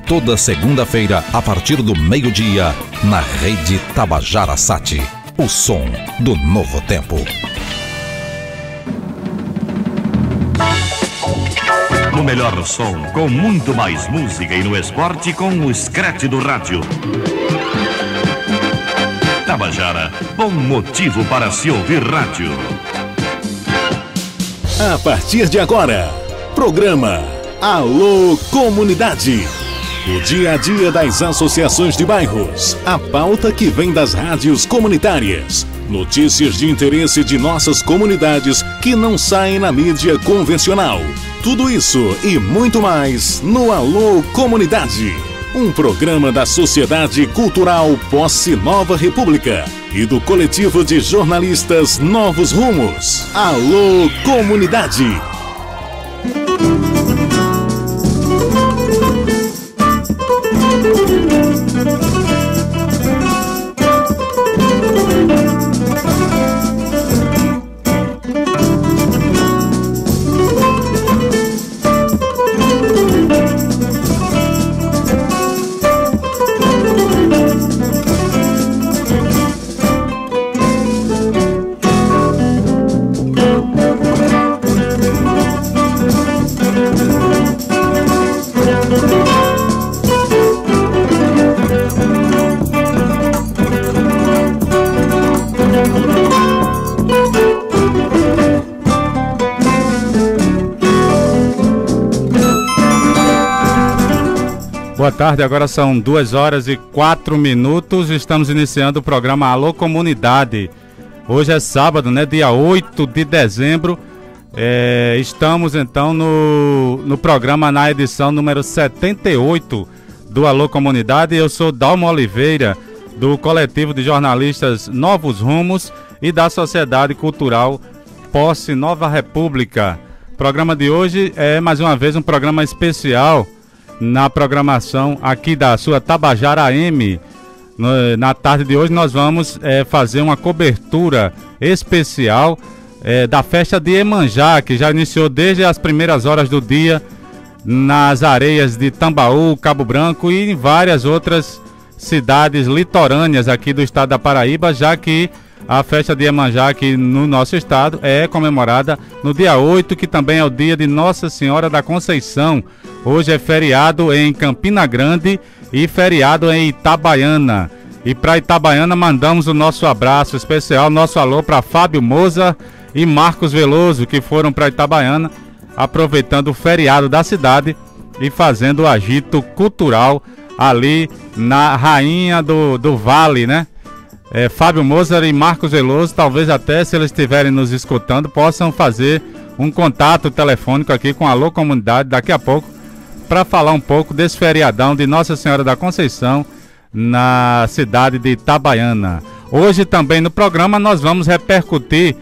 toda segunda-feira a partir do meio-dia na Rede Tabajara Sat, o som do novo tempo. No melhor som, com muito mais música, e no esporte com o scratch do rádio. Tabajara, bom motivo para se ouvir rádio. A partir de agora, programa Alô Comunidade. O dia a dia das associações de bairros, a pauta que vem das rádios comunitárias, notícias de interesse de nossas comunidades que não saem na mídia convencional. Tudo isso e muito mais no Alô Comunidade, um programa da Sociedade Cultural Posse Nova República e do coletivo de jornalistas Novos Rumos. Alô Comunidade. Boa tarde, agora são 2h04, estamos iniciando o programa Alô Comunidade. Hoje é sábado, né, dia 8 de dezembro, estamos então no programa na edição número 78 do Alô Comunidade. Eu sou Dalmo Oliveira, do coletivo de jornalistas Novos Rumos e da Sociedade Cultural Posse Nova República. O programa de hoje é mais uma vez um programa especial na programação aqui da sua Tabajara AM. Na tarde de hoje nós vamos fazer uma cobertura especial da festa de Iemanjá, que já iniciou desde as primeiras horas do dia nas areias de Tambaú, Cabo Branco e em várias outras cidades litorâneas aqui do estado da Paraíba, já que a festa de Iemanjá aqui no nosso estado é comemorada no dia 8, que também é o dia de Nossa Senhora da Conceição. Hoje é feriado em Campina Grande e feriado em Itabaiana. E para Itabaiana mandamos o nosso abraço especial, nosso alô para Fábio Moza e Marcos Veloso, que foram para Itabaiana, aproveitando o feriado da cidade e fazendo o agito cultural ali na Rainha do Vale, né? Fábio Moza e Marcos Veloso, talvez até, se eles estiverem nos escutando, possam fazer um contato telefônico aqui com a Alô Comunidade daqui a pouco, para falar um pouco desse feriadão de Nossa Senhora da Conceição na cidade de Itabaiana. Hoje também no programa nós vamos repercutir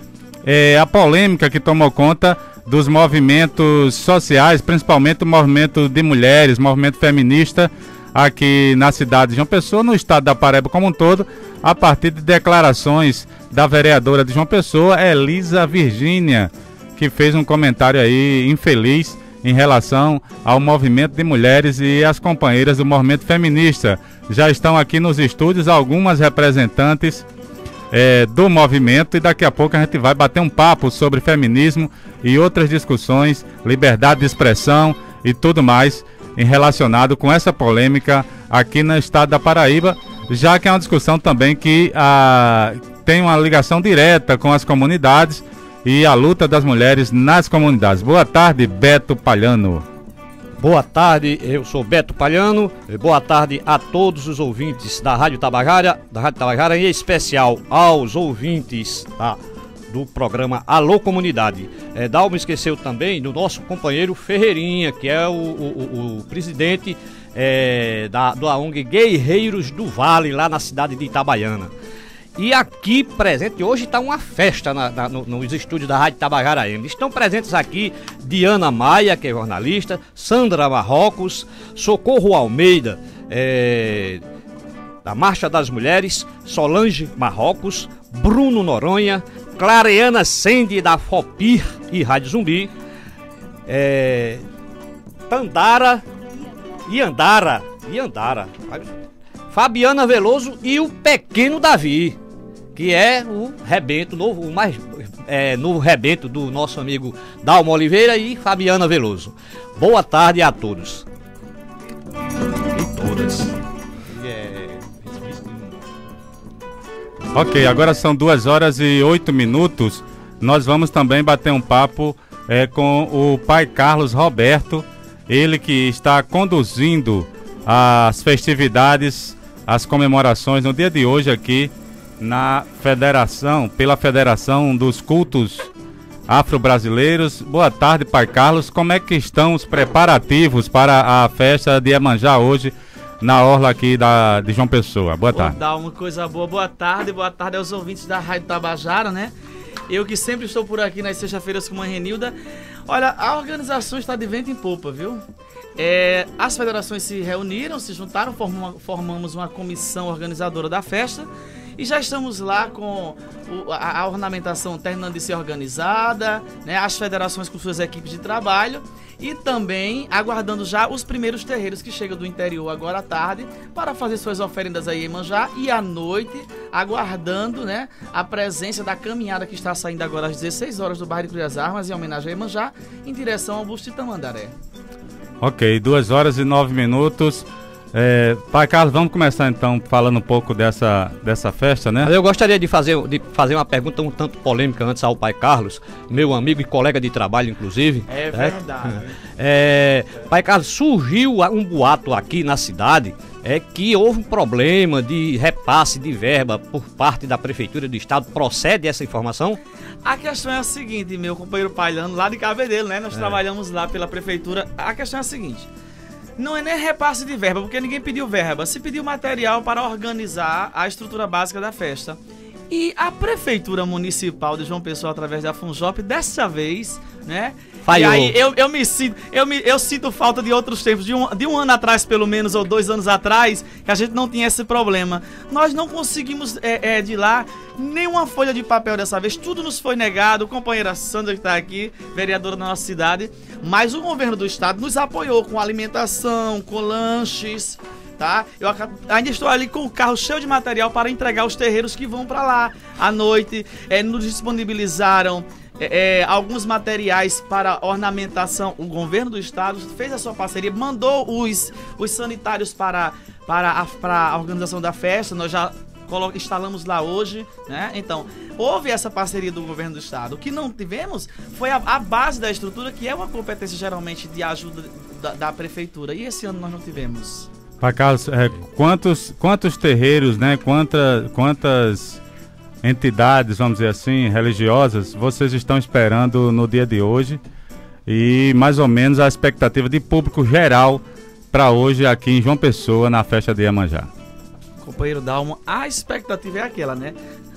a polêmica que tomou conta dos movimentos sociais, principalmente o movimento de mulheres, movimento feminista aqui na cidade de João Pessoa, no estado da Paraíba como um todo, a partir de declarações da vereadora de João Pessoa, Elisa Virgínia, que fez um comentário aí infeliz em relação ao movimento de mulheres e as companheiras do movimento feminista. Já estão aqui nos estúdios algumas representantes do movimento e daqui a pouco a gente vai bater um papo sobre feminismo e outras discussões, liberdade de expressão e tudo mais relacionado com essa polêmica aqui no estado da Paraíba, já que é uma discussão também que tem uma ligação direta com as comunidades e a luta das mulheres nas comunidades. Boa tarde, Beto Palhano. Boa tarde, eu sou Beto Palhano. Boa tarde a todos os ouvintes da Rádio Tabajara, em especial aos ouvintes do programa Alô Comunidade. Dalmo esqueceu também do nosso companheiro Ferreirinha, que é o presidente da ONG Guerreiros do Vale, lá na cidade de Itabaiana. E aqui presente, hoje está uma festa nos estúdios da Rádio Tabajara AM. Estão presentes aqui Diana Maia, que é jornalista, Sandra Marrocos, Socorro Almeida, da Marcha das Mulheres, Solange Marrocos, Bruno Noronha, Clareana Sende, da Fopir e Rádio Zumbi, Tandara e Andara, de Andara. Fabiana Veloso e o Pequeno Davi, que é o rebento, o mais novo rebento do nosso amigo Dalmo Oliveira e Fabiana Veloso. Boa tarde a todos. E todas. Ok, agora são 2h08. Nós vamos também bater um papo com o pai Carlos Roberto, ele que está conduzindo as festividades, as comemorações no dia de hoje aqui na Federação, pela Federação dos Cultos Afro-Brasileiros. Boa tarde, pai Carlos. Como é que estão os preparativos para a festa de Iemanjá hoje na orla aqui de João Pessoa? Boa tarde. Dá uma coisa boa. Boa tarde aos ouvintes da Rádio Tabajara, né? Eu que sempre estou por aqui nas sextas-feiras com a mãe Renilda. Olha, a organização está de vento em popa, viu? As federações se reuniram, se juntaram, formamos uma comissão organizadora da festa e já estamos lá com a ornamentação terminando de ser organizada, né? As federações com suas equipes de trabalho e também aguardando já os primeiros terreiros que chegam do interior agora à tarde para fazer suas oferendas a Iemanjá e à noite aguardando, né, a presença da caminhada que está saindo agora às 16 horas do bairro de Cruz das Armas em homenagem a Iemanjá em direção ao Busto de Tamandaré. Ok, 2h09. Pai Carlos, vamos começar então falando um pouco dessa festa, né? Eu gostaria de fazer uma pergunta um tanto polêmica antes ao pai Carlos, meu amigo e colega de trabalho, inclusive. É verdade. Pai Carlos, surgiu um boato aqui na cidade que houve um problema de repasse de verba por parte da Prefeitura do Estado. Procede essa informação? A questão é a seguinte, meu companheiro Pailano, lá de Cabedelo, né? Nós trabalhamos lá pela Prefeitura. A questão é a seguinte: não é nem repasse de verba, porque ninguém pediu verba. Se pediu material para organizar a estrutura básica da festa. E a Prefeitura Municipal de João Pessoa, através da FUNJOP, dessa vez, né? Falhou. E aí eu sinto falta de outros tempos, de um ano atrás, pelo menos, ou 2 anos atrás, que a gente não tinha esse problema. Nós não conseguimos de lá nenhuma folha de papel dessa vez, tudo nos foi negado. A companheira Sandra, que está aqui, vereadora da nossa cidade, mas o governo do estado nos apoiou com alimentação, com lanches, tá? Eu ainda estou ali com o carro cheio de material para entregar os terreiros que vão para lá à noite. Nos disponibilizaram alguns materiais para ornamentação. O governo do estado fez a sua parceria, mandou os sanitários para a organização da festa. Nós já instalamos lá hoje, né? Então, houve essa parceria do governo do estado. O que não tivemos foi a base da estrutura, que é uma competência geralmente de ajuda da prefeitura. E esse ano nós não tivemos. Pai Carlos, quantos terreiros, né? Quantas entidades, vamos dizer assim, religiosas, vocês estão esperando no dia de hoje? E mais ou menos a expectativa de público geral para hoje aqui em João Pessoa, na festa de Iemanjá? Companheiro Dalmo, a expectativa é aquela, né?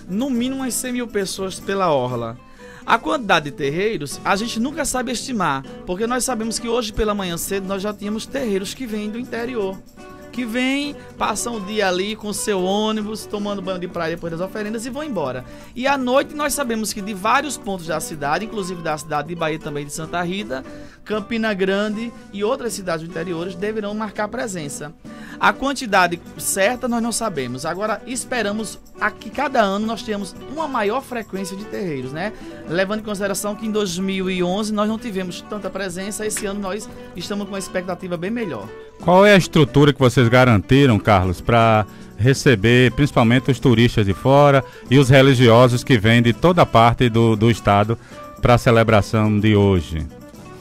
No mínimo umas 100 mil pessoas pela orla. A quantidade de terreiros a gente nunca sabe estimar, porque nós sabemos que hoje pela manhã cedo nós já tínhamos terreiros que vêm do interior, que vêm, passam o dia ali com o seu ônibus, tomando banho de praia depois das oferendas e vão embora. E à noite nós sabemos que de vários pontos da cidade, inclusive da cidade de Bahia, também de Santa Rita, Campina Grande e outras cidades do interior deverão marcar presença. A quantidade certa nós não sabemos. Agora esperamos que cada ano nós tenhamos uma maior frequência de terreiros, né? Levando em consideração que em 2011 nós não tivemos tanta presença, esse ano nós estamos com uma expectativa bem melhor. Qual é a estrutura que vocês garantiram, Carlos, para receber principalmente os turistas de fora e os religiosos que vêm de toda parte do estado para a celebração de hoje?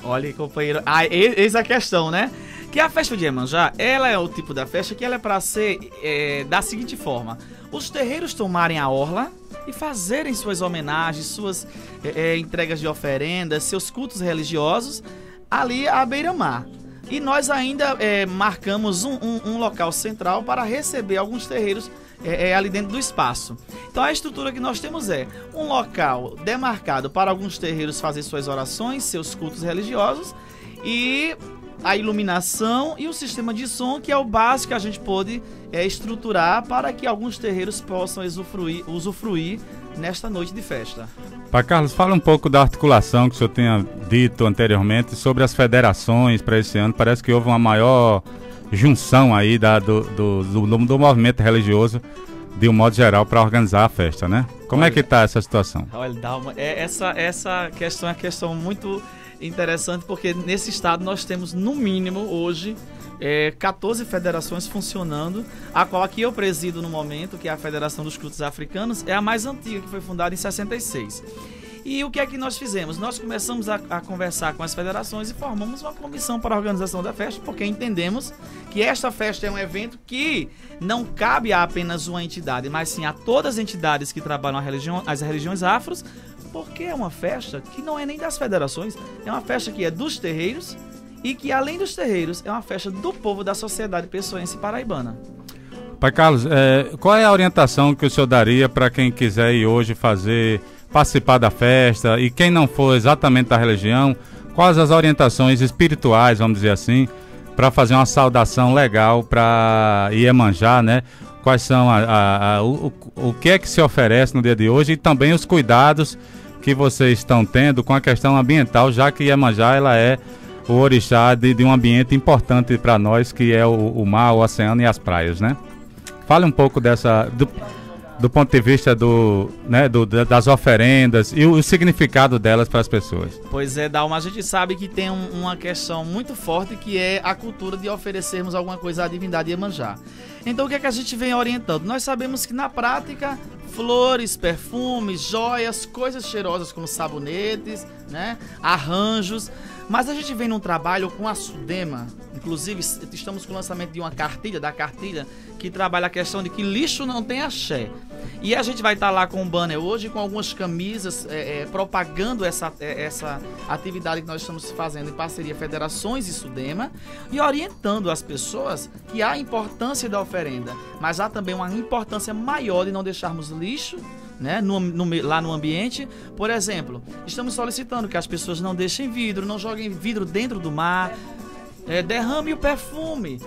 Olha, companheiro, eis a questão, né? Que a festa de Iemanjá, ela é o tipo da festa que ela é para ser da seguinte forma: os terreiros tomarem a orla e fazerem suas homenagens, suas entregas de oferendas, seus cultos religiosos ali à beira-mar. E nós ainda marcamos um local central para receber alguns terreiros ali dentro do espaço. Então a estrutura que nós temos é um local demarcado para alguns terreiros fazer suas orações, seus cultos religiosos, e a iluminação e o sistema de som, que é o básico que a gente pôde estruturar para que alguns terreiros possam usufruir nesta noite de festa. Pai Carlos, fala um pouco da articulação que o senhor tinha dito anteriormente sobre as federações para esse ano. Parece que houve uma maior junção aí do movimento religioso de um modo geral para organizar a festa, né? Como é que está essa situação? Olha, Dalma, essa questão é uma questão muito interessante, porque nesse estado nós temos, no mínimo, hoje, 14 federações funcionando, a qual aqui eu presido no momento, que é a Federação dos Cultos Africanos, é a mais antiga, que foi fundada em 66. E o que é que nós fizemos? Nós começamos a conversar com as federações e formamos uma comissão para a organização da festa, porque entendemos que esta festa é um evento que não cabe a apenas uma entidade, mas sim a todas as entidades que trabalham as religiões afros, porque é uma festa que não é nem das federações, é uma festa que é dos terreiros e que, além dos terreiros, é uma festa do povo da sociedade pessoense paraibana. Pai Carlos, qual é a orientação que o senhor daria para quem quiser ir hoje participar da festa, e quem não for exatamente da religião, quais as orientações espirituais, vamos dizer assim, para fazer uma saudação legal para Iemanjá, né? Quais são o que é que se oferece no dia de hoje, e também os cuidados que vocês estão tendo com a questão ambiental, já que Iemanjá ela é o orixá de um ambiente importante para nós, que é o mar, o oceano e as praias, né? Fale um pouco do ponto de vista das oferendas e o significado delas para as pessoas. Pois é, Dalma, a gente sabe que tem uma questão muito forte, que é a cultura de oferecermos alguma coisa à divindade Iemanjá. Então o que é que a gente vem orientando? Nós sabemos que na prática, flores, perfumes, joias, coisas cheirosas como sabonetes, né, arranjos, mas a gente vem num trabalho com a Sudema. Inclusive estamos com o lançamento de uma cartilha, que trabalha a questão de que lixo não tem axé. E a gente vai estar lá com um banner hoje, com algumas camisas propagando essa atividade que nós estamos fazendo em parceria Federações e Sudema, e orientando as pessoas que há a importância da oferenda, mas há também uma importância maior de não deixarmos lixo, né, lá no ambiente. Por exemplo, estamos solicitando que as pessoas não deixem vidro, não joguem vidro dentro do mar, derrame o perfume,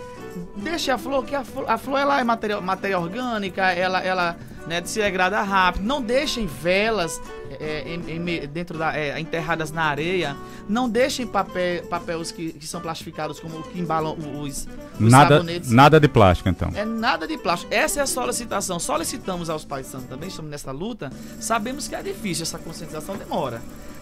deixe a flor, que a flor ela é matéria orgânica, ela né, se degrada rápido. Não deixem velas dentro enterradas na areia. Não deixem papéis que são plastificados, como que embalam os sabonetes. Nada de plástico, então. Nada de plástico. Essa é a solicitação. Solicitamos aos pais santos também, estamos nessa luta. Sabemos que é difícil, essa conscientização demora.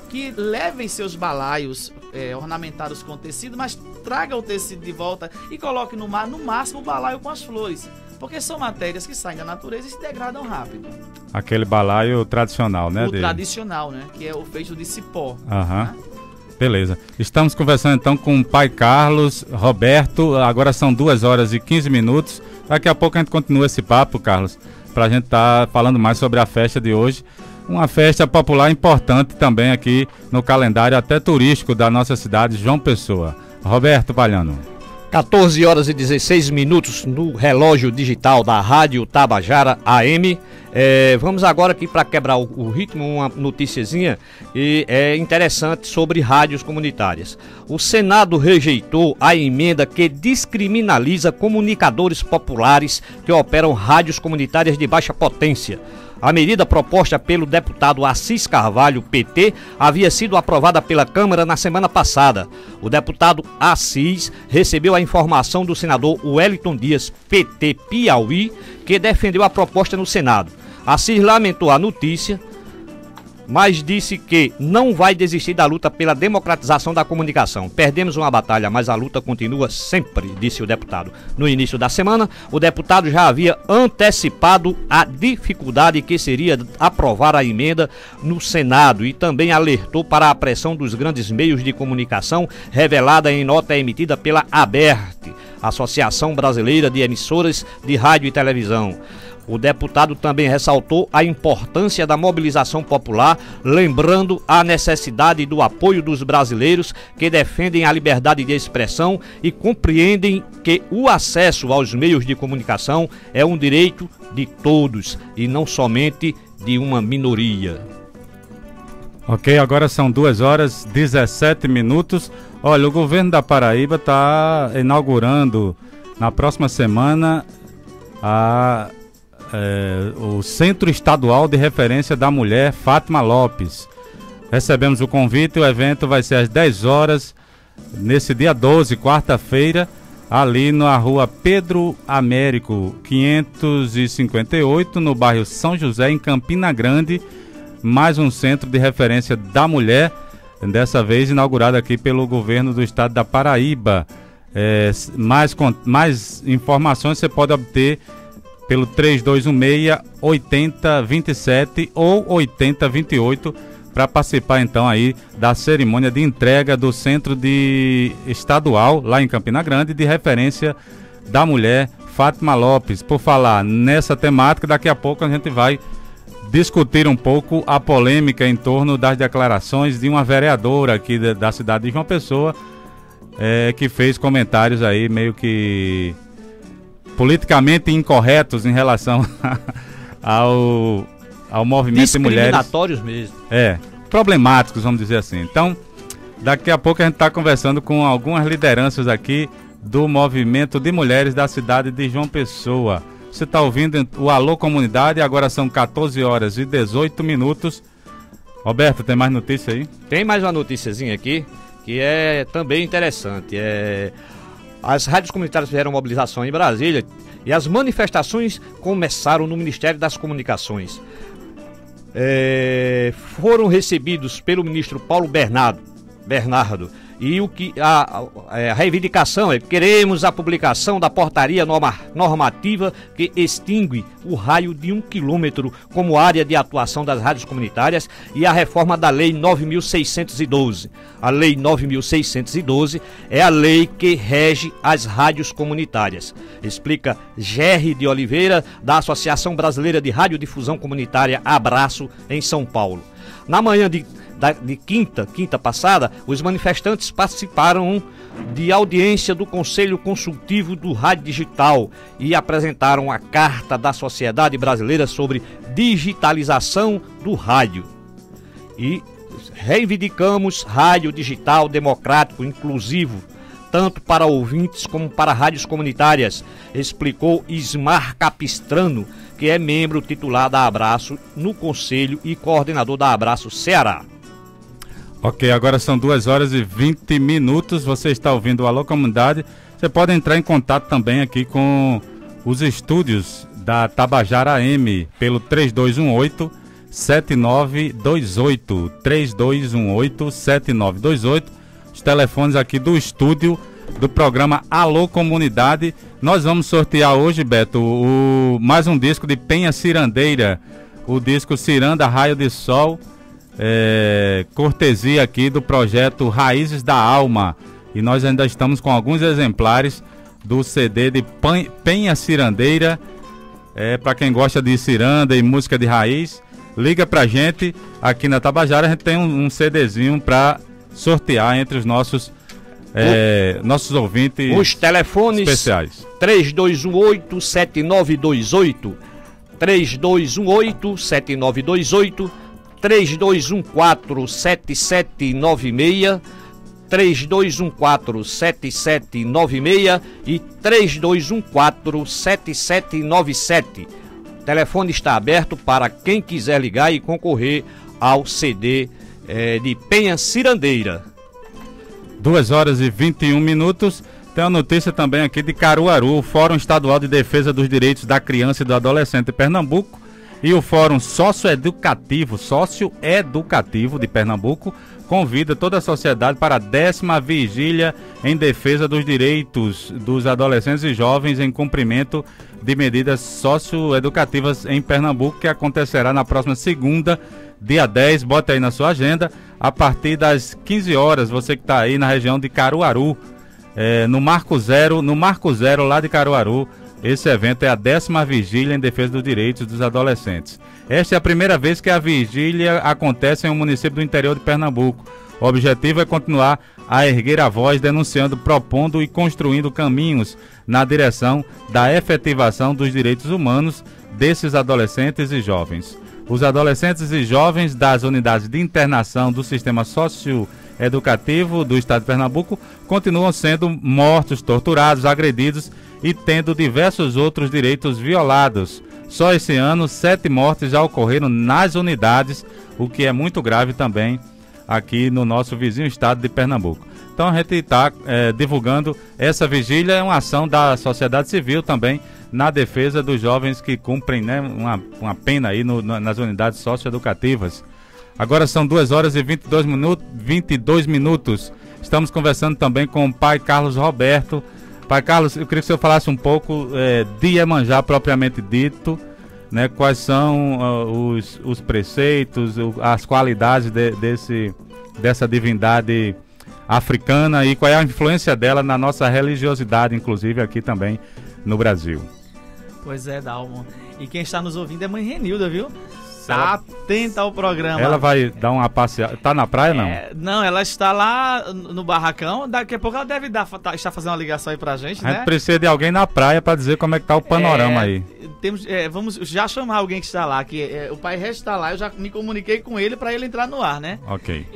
Que levem seus balaios ornamentados com tecido, mas traga o tecido de volta e coloque no mar, no máximo, o balaio com as flores. Porque são matérias que saem da natureza e se degradam rápido. Aquele balaio tradicional, né? Tradicional, né? Que é o feito de cipó. Aham. Né? Beleza. Estamos conversando então com o pai Carlos Roberto. Agora são 2h15. Daqui a pouco a gente continua esse papo, Carlos, para a gente estar falando mais sobre a festa de hoje. Uma festa popular importante também aqui no calendário até turístico da nossa cidade, João Pessoa. Roberto Palhano. 14h16 no relógio digital da Rádio Tabajara AM. Vamos agora aqui para quebrar o ritmo, uma noticiazinha interessante sobre rádios comunitárias. O Senado rejeitou a emenda que descriminaliza comunicadores populares que operam rádios comunitárias de baixa potência. A medida proposta pelo deputado Assis Carvalho, PT, havia sido aprovada pela Câmara na semana passada. O deputado Assis recebeu a informação do senador Wellington Dias, PT Piauí, que defendeu a proposta no Senado. Assis lamentou a notícia, mas disse que não vai desistir da luta pela democratização da comunicação. Perdemos uma batalha, mas a luta continua sempre, disse o deputado. No início da semana, o deputado já havia antecipado a dificuldade que seria aprovar a emenda no Senado e também alertou para a pressão dos grandes meios de comunicação, revelada em nota emitida pela ABERT, Associação Brasileira de Emissoras de Rádio e Televisão. O deputado também ressaltou a importância da mobilização popular, lembrando a necessidade do apoio dos brasileiros que defendem a liberdade de expressão e compreendem que o acesso aos meios de comunicação é um direito de todos e não somente de uma minoria. Ok, agora são 2h17. Olha, o governo da Paraíba está inaugurando na próxima semana o Centro Estadual de Referência da Mulher, Fátima Lopes. Recebemos o convite, o evento vai ser às 10 horas, nesse dia 12, quarta-feira, ali na rua Pedro Américo, 558, no bairro São José, em Campina Grande. Mais um centro de referência da mulher, dessa vez inaugurado aqui pelo governo do estado da Paraíba. Mais informações você pode obter pelo 3216-8027 ou 8028 para participar então aí da cerimônia de entrega do Centro Estadual, lá em Campina Grande, de referência da mulher Fátima Lopes. Por falar nessa temática, daqui a pouco a gente vai discutir um pouco a polêmica em torno das declarações de uma vereadora aqui da cidade de João Pessoa, que fez comentários aí meio que politicamente incorretos em relação ao movimento de mulheres. Discriminatórios mesmo. Problemáticos, vamos dizer assim. Então, daqui a pouco a gente está conversando com algumas lideranças aqui do movimento de mulheres da cidade de João Pessoa. Você está ouvindo o Alô Comunidade, agora são 14h18. Roberto, tem mais notícia aí? Tem mais uma noticiazinha aqui, que é também interessante. As rádios comunitárias fizeram mobilização em Brasília e as manifestações começaram no Ministério das Comunicações. Foram recebidos pelo ministro Paulo Bernardo, e a reivindicação é: queremos a publicação da portaria normativa que extingue o raio de 1 quilômetro como área de atuação das rádios comunitárias e a reforma da Lei 9.612. A Lei 9.612 é a lei que rege as rádios comunitárias. Explica Gerry de Oliveira, da Associação Brasileira de Radiodifusão Comunitária Abraço, em São Paulo. Na manhã de quinta passada, os manifestantes participaram de audiência do Conselho Consultivo do Rádio Digital e apresentaram a Carta da Sociedade Brasileira sobre Digitalização do Rádio. E reivindicamos rádio digital democrático, inclusivo, tanto para ouvintes como para rádios comunitárias, explicou Ismar Capistrano, que é membro titular da Abraço no Conselho e coordenador da Abraço Ceará. Ok, agora são 2h20. Você está ouvindo o Alô Comunidade. Você pode entrar em contato também aqui com os estúdios da Tabajara AM pelo 3218-7928. 3218-7928. Os telefones aqui do estúdio do programa Alô Comunidade. Nós vamos sortear hoje, Beto, mais um disco de Penha Cirandeira, o disco Ciranda Raio de Sol. Cortesia aqui do projeto Raízes da Alma, e nós ainda estamos com alguns exemplares do CD de Penha Cirandeira. Para quem gosta de ciranda e música de raiz, liga pra gente aqui na Tabajara. A gente tem um CDzinho para sortear entre os nossos ouvintes. Os telefones especiais: 3218-7928, 3218-7928, 3214-7796, 3214-7796 e 3214-7797. O telefone está aberto para quem quiser ligar e concorrer ao CD de Penha Cirandeira. 2h21. Tem uma notícia também aqui de Caruaru. O Fórum Estadual de Defesa dos Direitos da Criança e do Adolescente de Pernambuco e o Fórum Socioeducativo de Pernambuco convida toda a sociedade para a 10ª vigília em defesa dos direitos dos adolescentes e jovens em cumprimento de medidas socioeducativas em Pernambuco, que acontecerá na próxima segunda, dia 10, bota aí na sua agenda, a partir das 15 horas, você que está aí na região de Caruaru, no Marco Zero lá de Caruaru. Esse evento é a 10ª vigília em defesa dos direitos dos adolescentes. Esta é a primeira vez que a vigília acontece em um município do interior de Pernambuco. O objetivo é continuar a erguer a voz, denunciando, propondo e construindo caminhos na direção da efetivação dos direitos humanos desses adolescentes e jovens. Os adolescentes e jovens das unidades de internação do sistema socioeducativo do estado de Pernambuco continuam sendo mortos, torturados, agredidos e tendo diversos outros direitos violados. Só esse ano, 7 mortes já ocorreram nas unidades, o que é muito grave também aqui no nosso vizinho estado de Pernambuco. Então a gente está divulgando essa vigília, é uma ação da sociedade civil também na defesa dos jovens que cumprem, né, uma pena aí nas unidades socioeducativas. Agora são 2 horas e 22 minutos. Estamos conversando também com o pai Carlos Roberto. Pai Carlos, eu queria que o senhor falasse um pouco de Iemanjá propriamente dito, né? Quais são os preceitos, as qualidades dessa divindade africana e qual é a influência dela na nossa religiosidade, inclusive aqui também no Brasil. Pois é, Dalmo. E quem está nos ouvindo é mãe Renilda, viu? Tá atenta ao programa. Ela vai dar uma passeada. Tá na praia, não? Não, ela está lá no barracão. Daqui a pouco ela deve estar fazendo uma ligação aí pra gente, né? A gente precisa de alguém na praia para dizer como é que tá o panorama aí. Vamos já chamar alguém que está lá. O pai Regis está lá, eu já me comuniquei com ele para ele entrar no ar, né? Ok.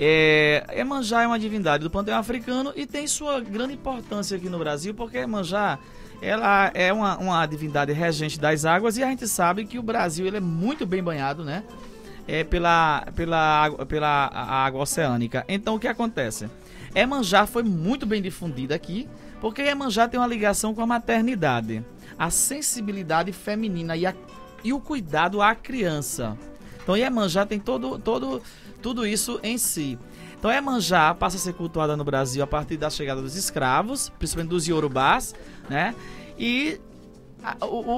Iemanjá é uma divindade do panteão africano e tem sua grande importância aqui no Brasil, porque Iemanjá, ela é uma divindade regente das águas e a gente sabe que o Brasil ele é muito bem banhado, né? Pela água oceânica. Então o que acontece? Iemanjá foi muito bem difundida aqui, porque Iemanjá tem uma ligação com a maternidade, a sensibilidade feminina e o cuidado à criança. Então Iemanjá tem tudo isso em si. Então Iemanjá passa a ser cultuada no Brasil a partir da chegada dos escravos, principalmente dos iorubás, né? E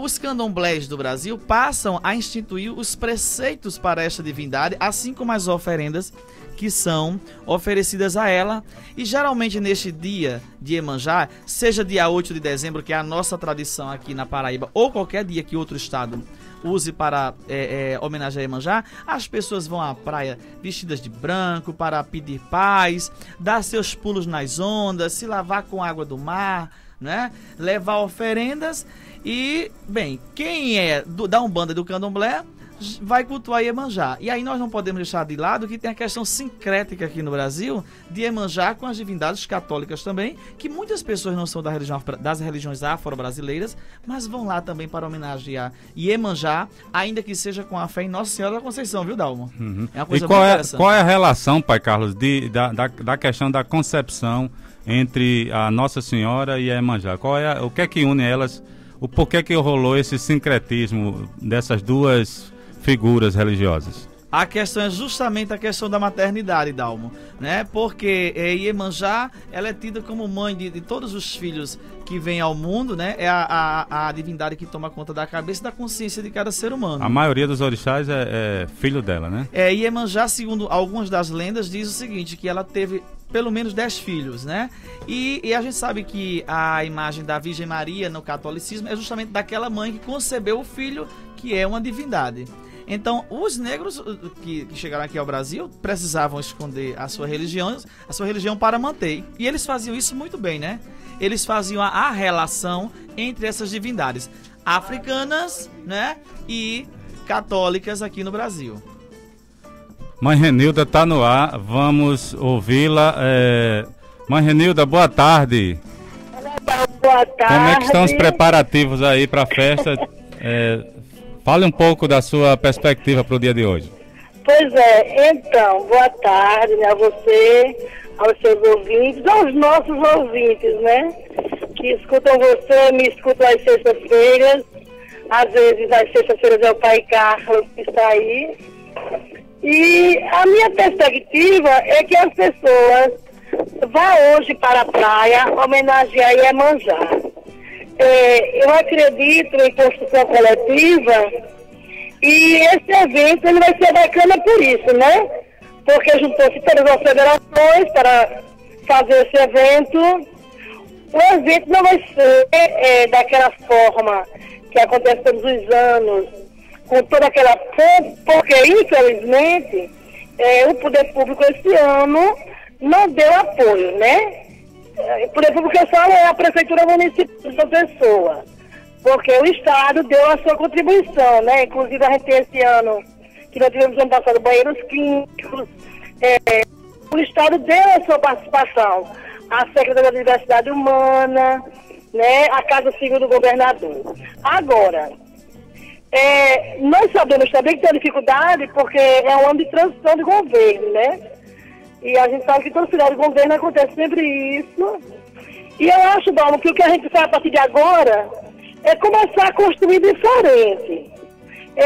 os candomblés do Brasil passam a instituir os preceitos para esta divindade, assim como as oferendas que são oferecidas a ela. E geralmente neste dia de Iemanjá, seja dia 8 de dezembro, que é a nossa tradição aqui na Paraíba, ou qualquer dia que outro estado use para homenagear Iemanjá, as pessoas vão à praia vestidas de branco para pedir paz, dar seus pulos nas ondas, se lavar com água do mar, né? Levar oferendas e, bem, quem é da Umbanda do Candomblé vai cultuar Iemanjá. E aí nós não podemos deixar de lado que tem a questão sincrética aqui no Brasil de Iemanjá com as divindades católicas também, que muitas pessoas não são das religiões afro-brasileiras, mas vão lá também para homenagear Iemanjá, ainda que seja com a fé em Nossa Senhora da Conceição, viu, Dalmo? Uhum. É uma coisa muito interessante. Qual é a relação, pai Carlos, da questão da concepção entre a Nossa Senhora e a Iemanjá? O que é que une elas? O porquê que rolou esse sincretismo dessas duas figuras religiosas? A questão é justamente a questão da maternidade, Dalmo, né? Porque Iemanjá, ela é tida como mãe de todos os filhos que vêm ao mundo, né? É a divindade que toma conta da cabeça e da consciência de cada ser humano. A maioria dos orixás é filho dela, né? Iemanjá, segundo algumas das lendas, diz o seguinte, que ela teve pelo menos 10 filhos, né? E a gente sabe que a imagem da Virgem Maria no catolicismo é justamente daquela mãe que concebeu o filho, que é uma divindade. Então, os negros que chegaram aqui ao Brasil precisavam esconder a sua religião para manter. E eles faziam isso muito bem, né? Eles faziam a relação entre essas divindades africanas, né? E católicas aqui no Brasil. Mãe Renilda está no ar, vamos ouvi-la. Mãe Renilda, boa tarde. Boa tarde. Como é que estão os preparativos aí para a festa? Fale um pouco da sua perspectiva para o dia de hoje. Pois é, então, boa tarde, né, a você, aos seus ouvintes, aos nossos ouvintes, né, que escutam você, me escutam às sextas-feiras, às vezes às sextas-feiras é o pai Carlos que está aí, e a minha perspectiva é que as pessoas vão hoje para a praia homenagear Iemanjá. Eu acredito em construção coletiva e esse evento ele vai ser bacana por isso, né? Porque juntou-se todas as federações para fazer esse evento. O evento não vai ser daquela forma que acontece todos os anos, com toda aquela pompa, porque infelizmente o poder público esse ano não deu apoio, né? Por exemplo, que eu falo é a Prefeitura Municipal da Pessoa, porque o Estado deu a sua contribuição, né? Inclusive a gente tem esse ano, que nós tivemos ano passado, banheiros clínicos, o Estado deu a sua participação, a Secretaria da Diversidade Humana, né? A Casa Civil do Governador. Agora, nós sabemos também que tem dificuldade, porque é um ano de transição de governo, né? E a gente sabe que todo final de governo acontece sempre isso. E eu acho, Dalmo, que o que a gente faz a partir de agora é começar a construir diferente.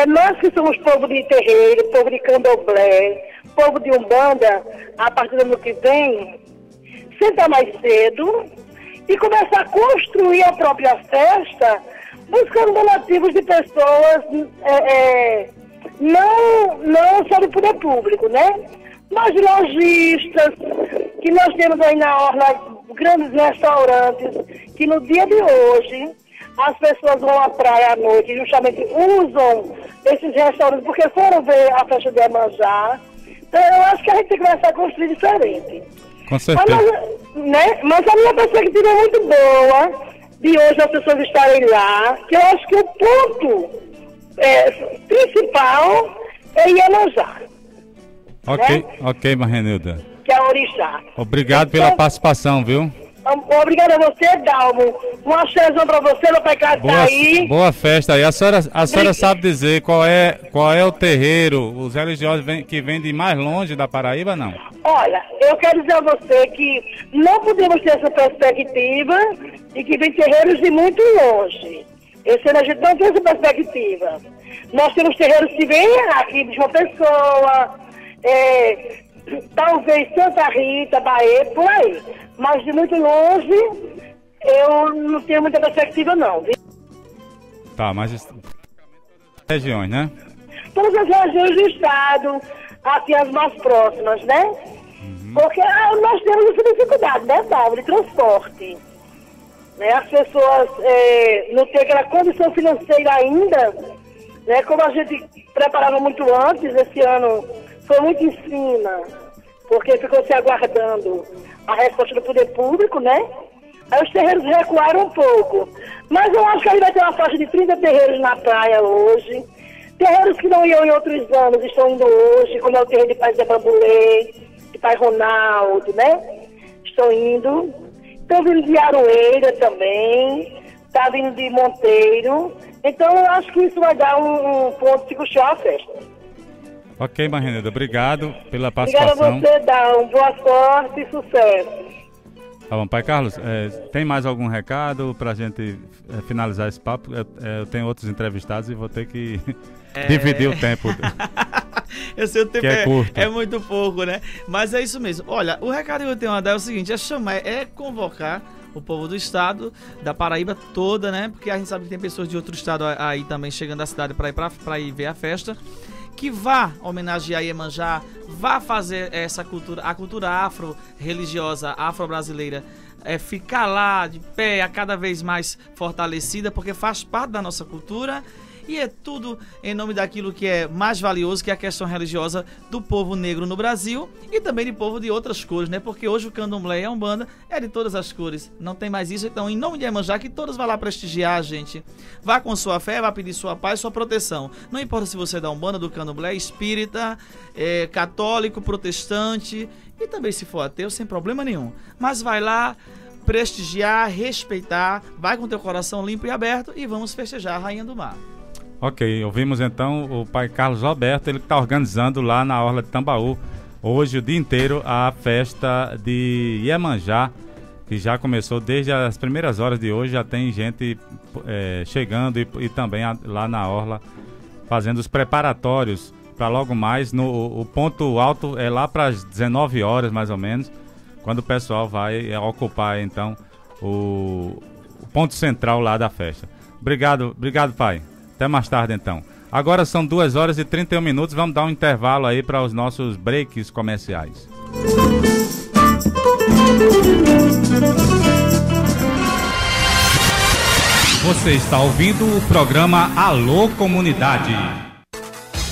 Nós que somos povo de terreiro, povo de candomblé, povo de umbanda, a partir do ano que vem, sentar mais cedo e começar a construir a própria festa, buscando donativos de pessoas, não só do poder público, né? Mas lojistas, que nós temos aí na orla grandes restaurantes, que no dia de hoje as pessoas vão à praia à noite e justamente usam esses restaurantes porque foram ver a festa de Iemanjá. Então eu acho que a gente tem que começar a construir diferente. Com certeza. Mas a minha perspectiva é muito boa de hoje as pessoas estarem lá, que eu acho que o ponto principal é Iemanjá. Ok, Marinilda. Que é a orixá. Obrigado pela participação, viu? Obrigada a você, Dalmo. Um axézão pra você, meu pecado tá aí. Boa festa aí. A senhora sabe dizer qual é o terreiro, os religiosos que vêm de mais longe da Paraíba, não? Olha, eu quero dizer a você que não podemos ter essa perspectiva e que vem terreiros de muito longe. Esse ano a gente não tem essa perspectiva. Nós temos terreiros que vêm aqui de uma pessoa, talvez Santa Rita, Bahia, por aí. Mas de muito longe, eu não tenho muita perspectiva, não. Viu? Tá, mas regiões, né? Todas as regiões do estado, assim, as mais próximas, né? Porque nós temos essa dificuldade, né, Dalmo, de transporte. Né? As pessoas não têm aquela condição financeira ainda, né? Como a gente preparava muito antes, esse ano foi muito em cima, porque ficou se aguardando a resposta do poder público, né? Aí os terreiros recuaram um pouco. Mas eu acho que aí vai ter uma faixa de 30 terreiros na praia hoje. Terreiros que não iam em outros anos estão indo hoje, como é o terreiro de Pai Zé Bambulê, de Pai Ronaldo, né? Estão indo. Estão vindo de Aroeira também, está vindo de Monteiro. Então eu acho que isso vai dar um ponto de puxar a festa. Ok, Marinilda, obrigado pela participação. Obrigada a você, Dalmo. Boa sorte e sucesso. Tá bom, Pai Carlos, tem mais algum recado pra gente finalizar esse papo? Eu tenho outros entrevistados e vou ter que dividir o tempo. Eu sei, o tempo curto. É muito pouco, né? Mas é isso mesmo. Olha, o recado que eu tenho a dar é o seguinte, é convocar o povo do estado, da Paraíba toda, né? Porque a gente sabe que tem pessoas de outro estado aí também chegando da cidade para ir ver a festa. Que vá homenagear Iemanjá, vá fazer essa cultura, a cultura afro-religiosa, afro-brasileira, ficar lá de pé, a cada vez mais fortalecida, porque faz parte da nossa cultura e é tudo em nome daquilo que é mais valioso, que é a questão religiosa do povo negro no Brasil e também de povo de outras cores, né? Porque hoje o candomblé e a umbanda é de todas as cores, não tem mais isso. Então, em nome de Iemanjá, que todos vão lá prestigiar a gente. Vá com sua fé, vá pedir sua paz, sua proteção. Não importa se você é da umbanda, do candomblé, espírita, católico, protestante e também se for ateu, sem problema nenhum. Mas vai lá prestigiar, respeitar, vai com teu coração limpo e aberto e vamos festejar a Rainha do Mar. Ok, ouvimos então o Pai Carlos Alberto, ele que está organizando lá na Orla de Tambaú, hoje o dia inteiro, a festa de Iemanjá, que já começou desde as primeiras horas de hoje, já tem gente chegando e também lá na Orla, fazendo os preparatórios para logo mais, o ponto alto é lá para as 19 horas mais ou menos, quando o pessoal vai ocupar então o ponto central lá da festa. Obrigado, Pai. Até mais tarde, então. Agora são 2 horas e 31 minutos. Vamos dar um intervalo aí para os nossos breaks comerciais. Você está ouvindo o programa Alô Comunidade.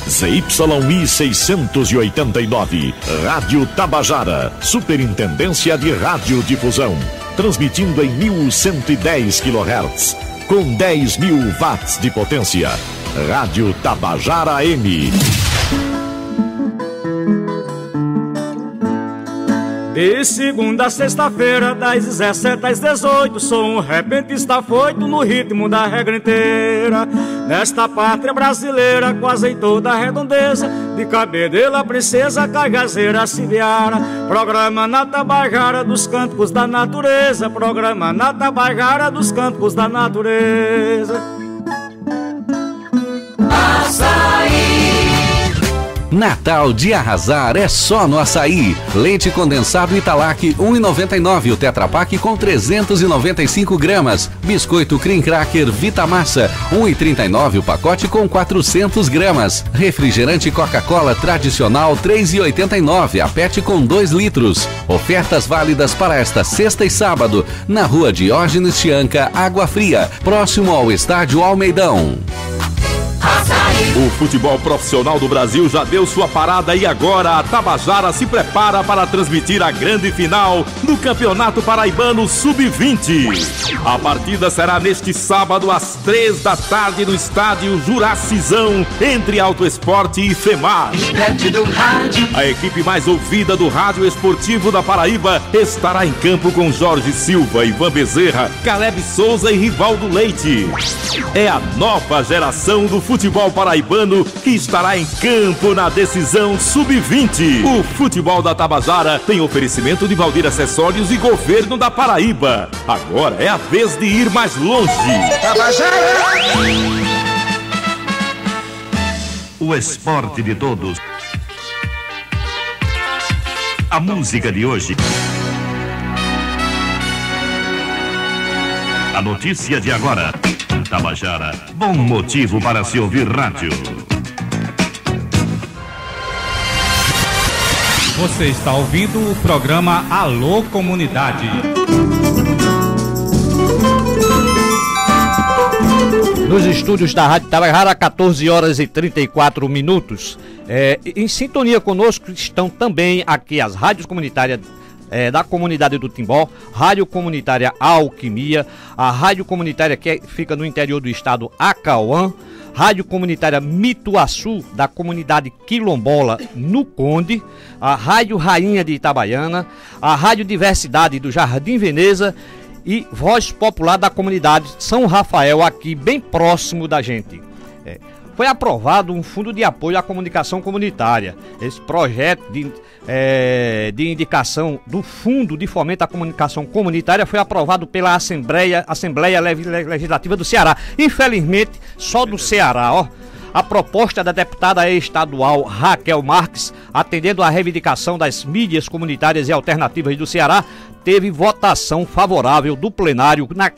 ZYI 689, Rádio Tabajara, Superintendência de Radiodifusão, transmitindo em 1110 kHz. Com 10.000 watts de potência. Rádio Tabajara M. De segunda a sexta-feira, das 17 às 18, sou um repentista afoito no ritmo da regra inteira. Nesta pátria brasileira, quase em toda a redondeza, de Cabedelo, Princesa, Cagazeira, Cibiara. Programa na Tabajara dos Cânticos da Natureza. Programa na Tabajara dos Cânticos da Natureza. Natal de arrasar é só no Açaí. Leite condensado Italac 1,99 o Tetra Pak com 395 gramas. Biscoito Cream Cracker Vitamassa 1,39 o pacote com 400 gramas. Refrigerante Coca-Cola tradicional 3,89 a PET com 2 litros. Ofertas válidas para esta sexta e sábado na Rua Diógenes Chianca, Água Fria, próximo ao Estádio Almeidão. O futebol profissional do Brasil já deu sua parada e agora a Tabajara se prepara para transmitir a grande final do Campeonato Paraibano Sub-20. A partida será neste sábado às 3 da tarde no estádio Juracizão, entre Auto Esporte e FEMAR. A equipe mais ouvida do rádio esportivo da Paraíba estará em campo com Jorge Silva, Ivan Bezerra, Caleb Souza e Rivaldo Leite. É a nova geração do futebol paraibano que estará em campo na decisão Sub-20. O futebol da Tabajara tem oferecimento de Valdir Acessórios e Governo da Paraíba. Agora é a vez de ir mais longe. Tabajara! O esporte de todos. A música de hoje. A notícia de agora. Tabajara, bom motivo para se ouvir rádio. Você está ouvindo o programa Alô Comunidade. Nos estúdios da Rádio Tabajara, 14 horas e 34 minutos. Em sintonia conosco estão também aqui as rádios comunitárias da comunidade do Timbó, Rádio Comunitária Alquimia, a Rádio Comunitária que fica no interior do estado, Acauã, Rádio Comunitária Mituaçu, da comunidade quilombola, no Conde, a Rádio Rainha de Itabaiana, a Rádio Diversidade do Jardim Veneza e Voz Popular da comunidade São Rafael, aqui bem próximo da gente. Foi aprovado um fundo de apoio à comunicação comunitária. Esse projeto de indicação do Fundo de Fomento à Comunicação Comunitária foi aprovado pela Assembleia Legislativa do Ceará. Infelizmente, só do Ceará, ó. A proposta da deputada estadual Raquel Marques, atendendo à reivindicação das mídias comunitárias e alternativas do Ceará, teve votação favorável do plenário na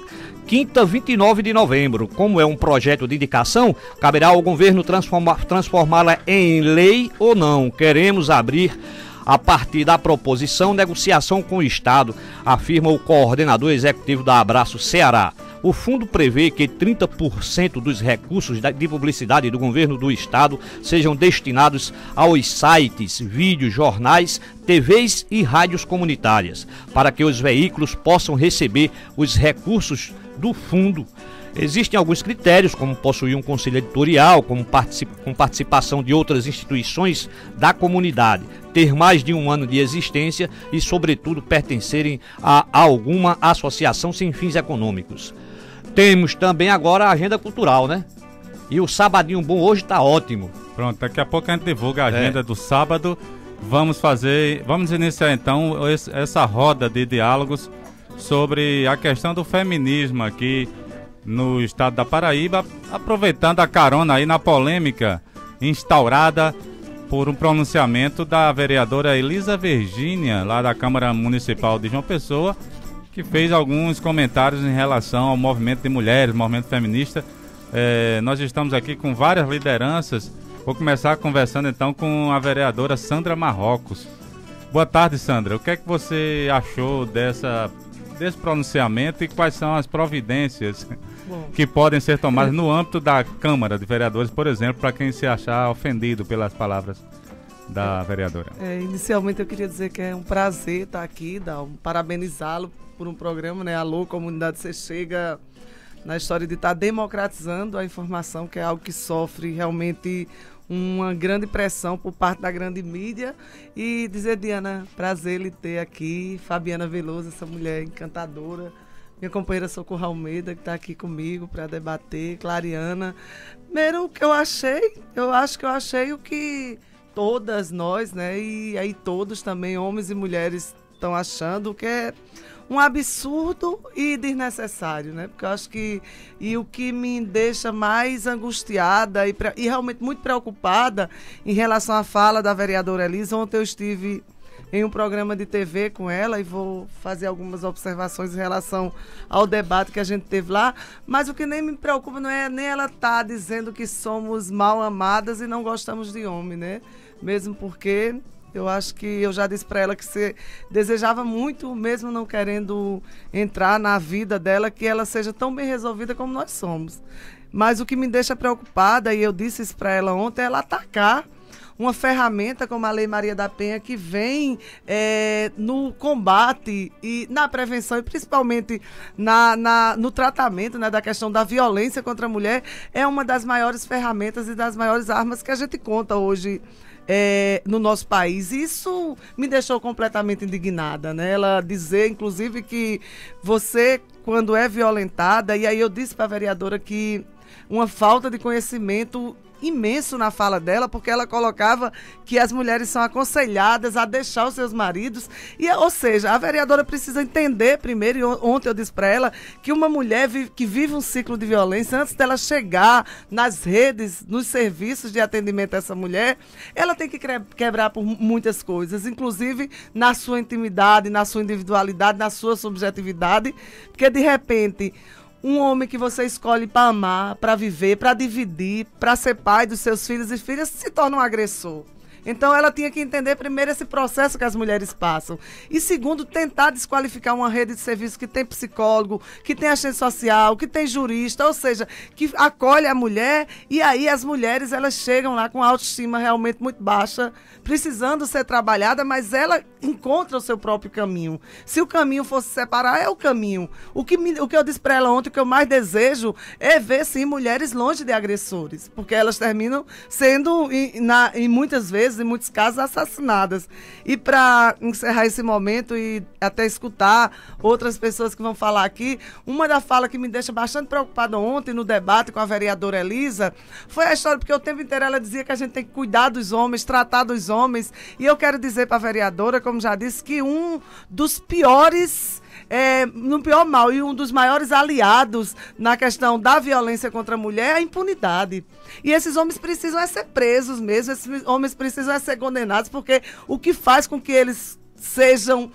quinta, 29 de novembro. Como é um projeto de indicação, caberá ao governo transformá-la em lei ou não. Queremos abrir, a partir da proposição, negociação com o Estado, afirma o coordenador executivo da Abraço Ceará. O fundo prevê que 30% dos recursos de publicidade do governo do Estado sejam destinados aos sites, vídeos, jornais, TVs e rádios comunitárias, para que os veículos possam receber os recursos do fundo. Existem alguns critérios, como possuir um conselho editorial, com participação de outras instituições da comunidade, ter mais de um ano de existência e, sobretudo, pertencerem a alguma associação sem fins econômicos. Temos também agora a agenda cultural, né? E o Sabadinho Bom hoje tá ótimo. Pronto, daqui a pouco a gente divulga a agenda do sábado. Vamos iniciar então essa roda de diálogos sobre a questão do feminismo aqui no estado da Paraíba, aproveitando a carona aí na polêmica instaurada por um pronunciamento da vereadora Elisa Virgínia, lá da Câmara Municipal de João Pessoa, que fez alguns comentários em relação ao movimento de mulheres, movimento feminista. Nós estamos aqui com várias lideranças. Vou começar conversando então com a vereadora Sandra Marrocos. Boa tarde, Sandra. O que é que você achou desse pronunciamento e quais são as providências que podem ser tomadas no âmbito da Câmara de Vereadores, por exemplo, para quem se achar ofendido pelas palavras da vereadora? Inicialmente eu queria dizer que é um prazer estar aqui, parabenizá-lo por um programa, né? Alô, Comunidade, você chega na história de estar democratizando a informação, que é algo que sofre realmente uma grande pressão por parte da grande mídia. E dizer, Diana, prazer lhe ter aqui, Fabiana Veloso, essa mulher encantadora, minha companheira Socorro Almeida, que está aqui comigo para debater, Clariana. Primeiro, o que eu acho que eu achei o que todas nós, né, e aí todos também, homens e mulheres, estão achando, que é um absurdo e desnecessário, né? Porque eu acho que, e o que me deixa mais angustiada e realmente muito preocupada em relação à fala da vereadora Elisa, ontem eu estive em um programa de TV com ela e vou fazer algumas observações em relação ao debate que a gente teve lá, mas o que nem me preocupa não é nem ela estar dizendo que somos mal amadas e não gostamos de homem, né? Mesmo porque eu acho que eu já disse para ela que você desejava muito, mesmo não querendo entrar na vida dela, que ela seja tão bem resolvida como nós somos. Mas o que me deixa preocupada, e eu disse isso para ela ontem, é ela atacar uma ferramenta como a Lei Maria da Penha, que vem no combate e na prevenção e principalmente no tratamento, né, da questão da violência contra a mulher. É uma das maiores ferramentas e das maiores armas que a gente conta hoje no nosso país. Isso me deixou completamente indignada, né? Ela dizer, inclusive, que você, quando é violentada, e aí eu disse para a vereadora que uma falta de conhecimento imenso na fala dela, porque ela colocava que as mulheres são aconselhadas a deixar os seus maridos, ou seja, a vereadora precisa entender primeiro, e ontem eu disse para ela, que uma mulher que vive um ciclo de violência, antes dela chegar nas redes, nos serviços de atendimento a essa mulher, ela tem que quebrar por muitas coisas, inclusive na sua intimidade, na sua individualidade, na sua subjetividade, porque de repente um homem que você escolhe para amar, para viver, para dividir, para ser pai dos seus filhos e filhas, se torna um agressor. Então ela tinha que entender primeiro esse processo que as mulheres passam. E segundo, tentar desqualificar uma rede de serviço que tem psicólogo, que tem assistente social, que tem jurista, ou seja, que acolhe a mulher, e aí as mulheres elas chegam lá com a autoestima realmente muito baixa, precisando ser trabalhada, mas ela encontra o seu próprio caminho. Se o caminho fosse separar, é o caminho. O que eu disse para ela ontem, o que eu mais desejo é ver, sim, mulheres longe de agressores, porque elas terminam sendo, em muitas vezes, em muitos casos, assassinadas. E para encerrar esse momento e até escutar outras pessoas que vão falar aqui, uma da fala que me deixa bastante preocupada ontem no debate com a vereadora Elisa foi a história, porque o tempo inteiro ela dizia que a gente tem que cuidar dos homens, tratar dos homens, e eu quero dizer para a vereadora, como já disse, que um dos piores no pior mal e um dos maiores aliados na questão da violência contra a mulher é a impunidade. E esses homens precisam ser presos mesmo, esses homens precisam ser condenados, porque o que faz com que eles sejam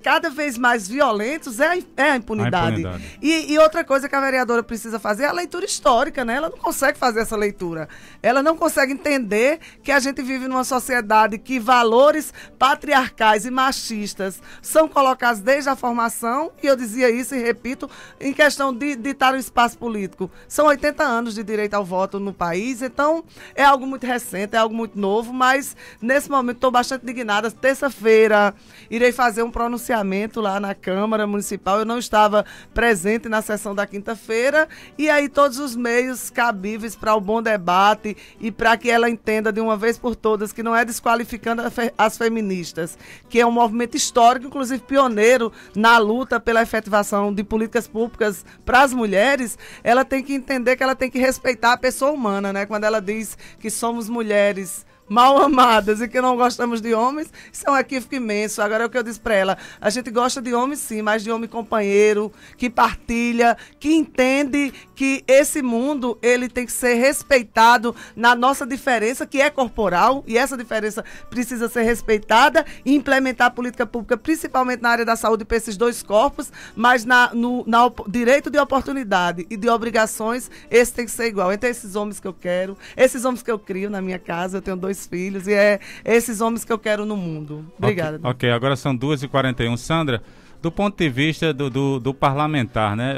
cada vez mais violentos é a impunidade. E outra coisa que a vereadora precisa fazer é a leitura histórica, né? Ela não consegue fazer essa leitura. Ela não consegue entender que a gente vive numa sociedade que valores patriarcais e machistas são colocados desde a formação, e eu dizia isso e repito, em questão de estar no espaço político. São 80 anos de direito ao voto no país, então é algo muito recente, é algo muito novo, mas nesse momento estou bastante indignada. Terça-feira irei fazer um pronunciamento lá na Câmara Municipal. Eu não estava presente na sessão da quinta-feira, e aí todos os meios cabíveis para o bom debate e para que ela entenda de uma vez por todas que não é desqualificando as feministas, que é um movimento histórico, inclusive pioneiro na luta pela efetivação de políticas públicas para as mulheres. Ela tem que entender que ela tem que respeitar a pessoa humana, né? Quando ela diz que somos mulheres mal amadas e que não gostamos de homens, isso é um equívoco imenso. Agora é o que eu disse para ela, a gente gosta de homem sim, mas de homem companheiro, que partilha, que entende que esse mundo ele tem que ser respeitado na nossa diferença, que é corporal, e essa diferença precisa ser respeitada, e implementar a política pública, principalmente na área da saúde, para esses dois corpos, mas no direito de oportunidade e de obrigações, esse tem que ser igual. Então esses homens que eu quero, esses homens que eu crio na minha casa, eu tenho 2 filhos, e é esses homens que eu quero no mundo. Obrigada. Ok, agora são 2h41. Sandra, do ponto de vista do parlamentar, né?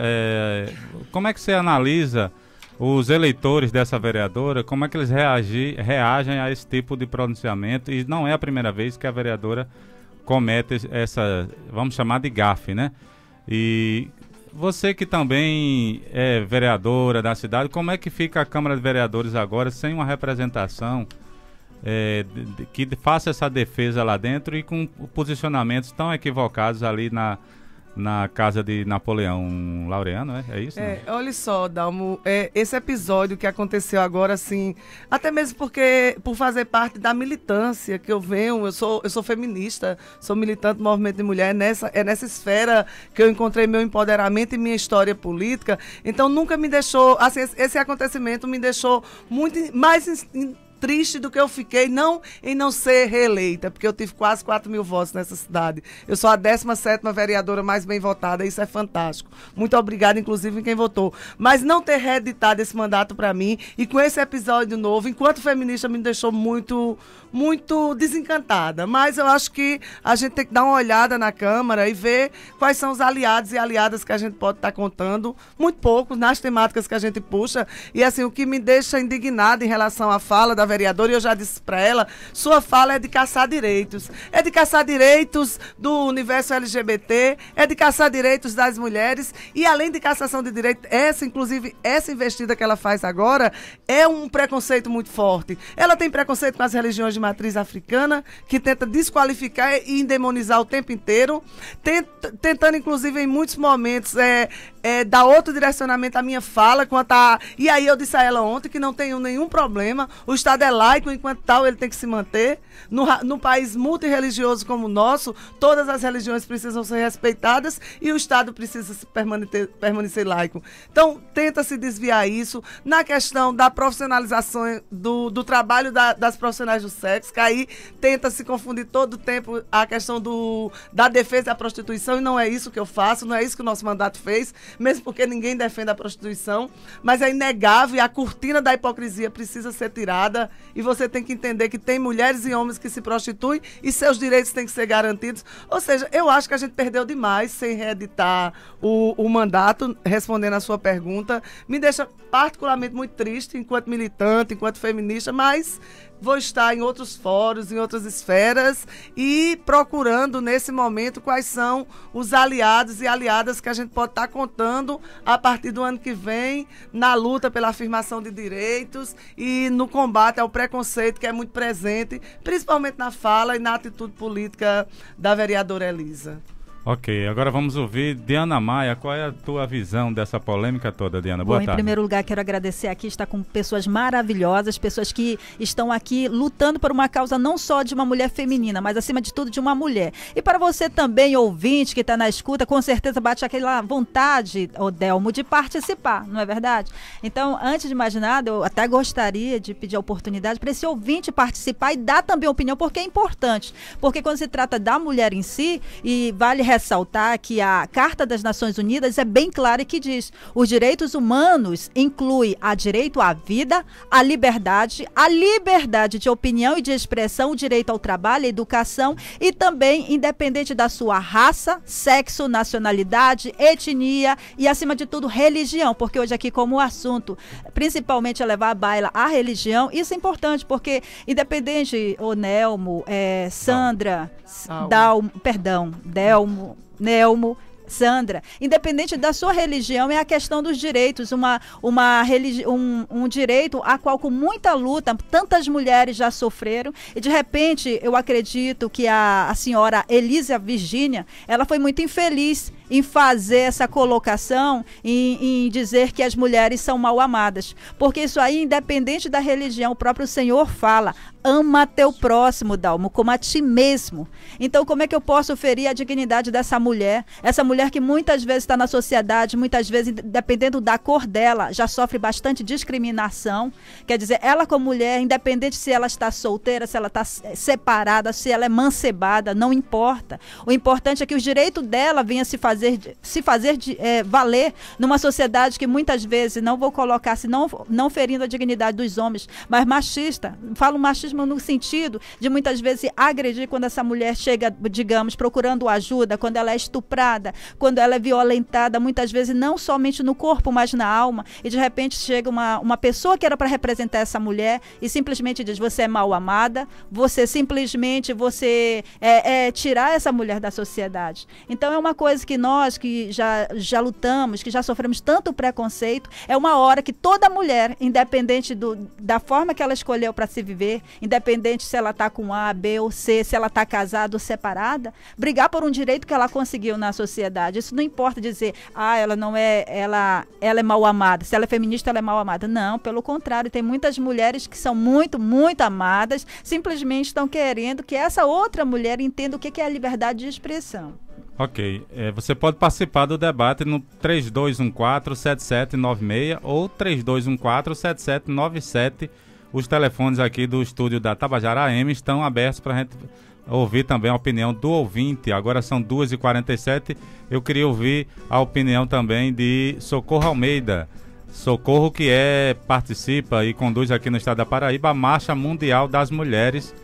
Como é que você analisa os eleitores dessa vereadora? Como é que eles reagem a esse tipo de pronunciamento? E não é a primeira vez que a vereadora comete essa, vamos chamar de gafe, né? E você que também é vereadora da cidade, como é que fica a Câmara de Vereadores agora sem uma representação que faça essa defesa lá dentro e com posicionamentos tão equivocados ali na casa de Napoleão Laureano, é isso? Olha só, Dalmo, esse episódio que aconteceu agora, assim, até mesmo porque, por fazer parte da militância que eu venho, eu sou feminista, sou militante do movimento de mulher, é nessa esfera que eu encontrei meu empoderamento e minha história política, então nunca me deixou, assim, esse acontecimento me deixou muito mais triste do que eu fiquei, não em não ser reeleita, porque eu tive quase 4.000 votos nessa cidade. Eu sou a 17ª vereadora mais bem votada, isso é fantástico. Muito obrigada, inclusive, em quem votou. Mas não ter reeditado esse mandato para mim e com esse episódio novo, enquanto feminista, me deixou muito, muito desencantada. Mas eu acho que a gente tem que dar uma olhada na Câmara e ver quais são os aliados e aliadas que a gente pode estar contando, muito poucos, nas temáticas que a gente puxa. E assim, o que me deixa indignada em relação à fala da vereadora, e eu já disse para ela, sua fala é de caçar direitos. É de caçar direitos do universo LGBT, é de caçar direitos das mulheres, e além de cassação de direitos, essa investida que ela faz agora é um preconceito muito forte. Ela tem preconceito com as religiões de matriz africana, que tenta desqualificar e endemonizar o tempo inteiro, tentando, inclusive, em muitos momentos, dar outro direcionamento à minha fala, e aí eu disse a ela ontem que não tenho nenhum problema, o Estado é laico, enquanto tal ele tem que se manter. No país multirreligioso como o nosso, todas as religiões precisam ser respeitadas e o Estado precisa permanecer laico. Então, tenta se desviar isso. Na questão da profissionalização do trabalho das profissionais do sexo, que aí tenta se confundir todo o tempo a questão da defesa da prostituição, e não é isso que eu faço, não é isso que o nosso mandato fez, mesmo porque ninguém defende a prostituição, mas é inegável e a cortina da hipocrisia precisa ser tirada. E você tem que entender que tem mulheres e homens que se prostituem e seus direitos têm que ser garantidos. Ou seja, eu acho que a gente perdeu demais sem reeditar o mandato, respondendo a sua pergunta. Me deixa particularmente muito triste enquanto militante, enquanto feminista, mas vou estar em outros fóruns, em outras esferas e procurando nesse momento quais são os aliados e aliadas que a gente pode estar contando a partir do ano que vem na luta pela afirmação de direitos e no combate ao preconceito que é muito presente, principalmente na fala e na atitude política da vereadora Elisa. Ok, agora vamos ouvir Diana Maia. Qual é a tua visão dessa polêmica toda, Diana? Boa tarde. Em primeiro lugar, quero agradecer aqui, estar com pessoas maravilhosas, pessoas que estão aqui lutando por uma causa não só de uma mulher feminina, mas acima de tudo de uma mulher. E para você também, ouvinte, que está na escuta, com certeza bate aquela vontade, Delmo, de participar, não é verdade? Então, antes de mais nada, eu até gostaria de pedir a oportunidade para esse ouvinte participar e dar também opinião, porque é importante. Porque quando se trata da mulher em si, e vale ressaltar que a Carta das Nações Unidas é bem clara e que diz: os direitos humanos incluem a direito à vida, a liberdade de opinião e de expressão, o direito ao trabalho, à educação e também independente da sua raça, sexo, nacionalidade, etnia e, acima de tudo, religião, porque hoje aqui como o assunto principalmente é levar à baila a religião, isso é importante porque independente, Nelmo, Sandra, Delmo, Sandra, independente da sua religião, é a questão dos direitos, um direito a qual com muita luta tantas mulheres já sofreram e de repente eu acredito que a senhora Elisa Virgínia, ela foi muito infeliz em fazer essa colocação, em dizer que as mulheres são mal amadas, porque isso aí, independente da religião, o próprio Senhor fala: ama teu próximo, Dalmo, como a ti mesmo. Então, como é que eu posso ferir a dignidade dessa mulher? Essa mulher que muitas vezes está na sociedade, muitas vezes, dependendo da cor dela, já sofre bastante discriminação. Quer dizer, ela como mulher, independente se ela está solteira, se ela está separada, se ela é mancebada, não importa. O importante é que o direito dela venha se fazer valer numa sociedade que muitas vezes, não vou colocar, não ferindo a dignidade dos homens, mas machista. Falo machismo no sentido de muitas vezes agredir quando essa mulher chega, digamos, procurando ajuda, quando ela é estuprada, quando ela é violentada, muitas vezes não somente no corpo, mas na alma, e de repente chega uma pessoa que era para representar essa mulher e simplesmente diz: você é mal amada, você tirar essa mulher da sociedade. Então é uma coisa que nós nós que já lutamos, que já sofremos tanto preconceito, é uma hora que toda mulher, independente da forma que ela escolheu para se viver, independente se ela está com A, B ou C, se ela está casada ou separada, brigar por um direito que ela conseguiu na sociedade. Isso não importa dizer, ela não é, ela é mal amada, se ela é feminista, ela é mal amada. Não, pelo contrário, tem muitas mulheres que são muito, muito amadas, simplesmente estão querendo que essa outra mulher entenda o que é a liberdade de expressão. Ok, você pode participar do debate no 3214-7796 ou 3214-7797. Os telefones aqui do estúdio da Tabajara AM estão abertos para a gente ouvir também a opinião do ouvinte. Agora são 2h47, eu queria ouvir a opinião também de Socorro Almeida. Socorro que participa e conduz aqui no estado da Paraíba a Marcha Mundial das Mulheres.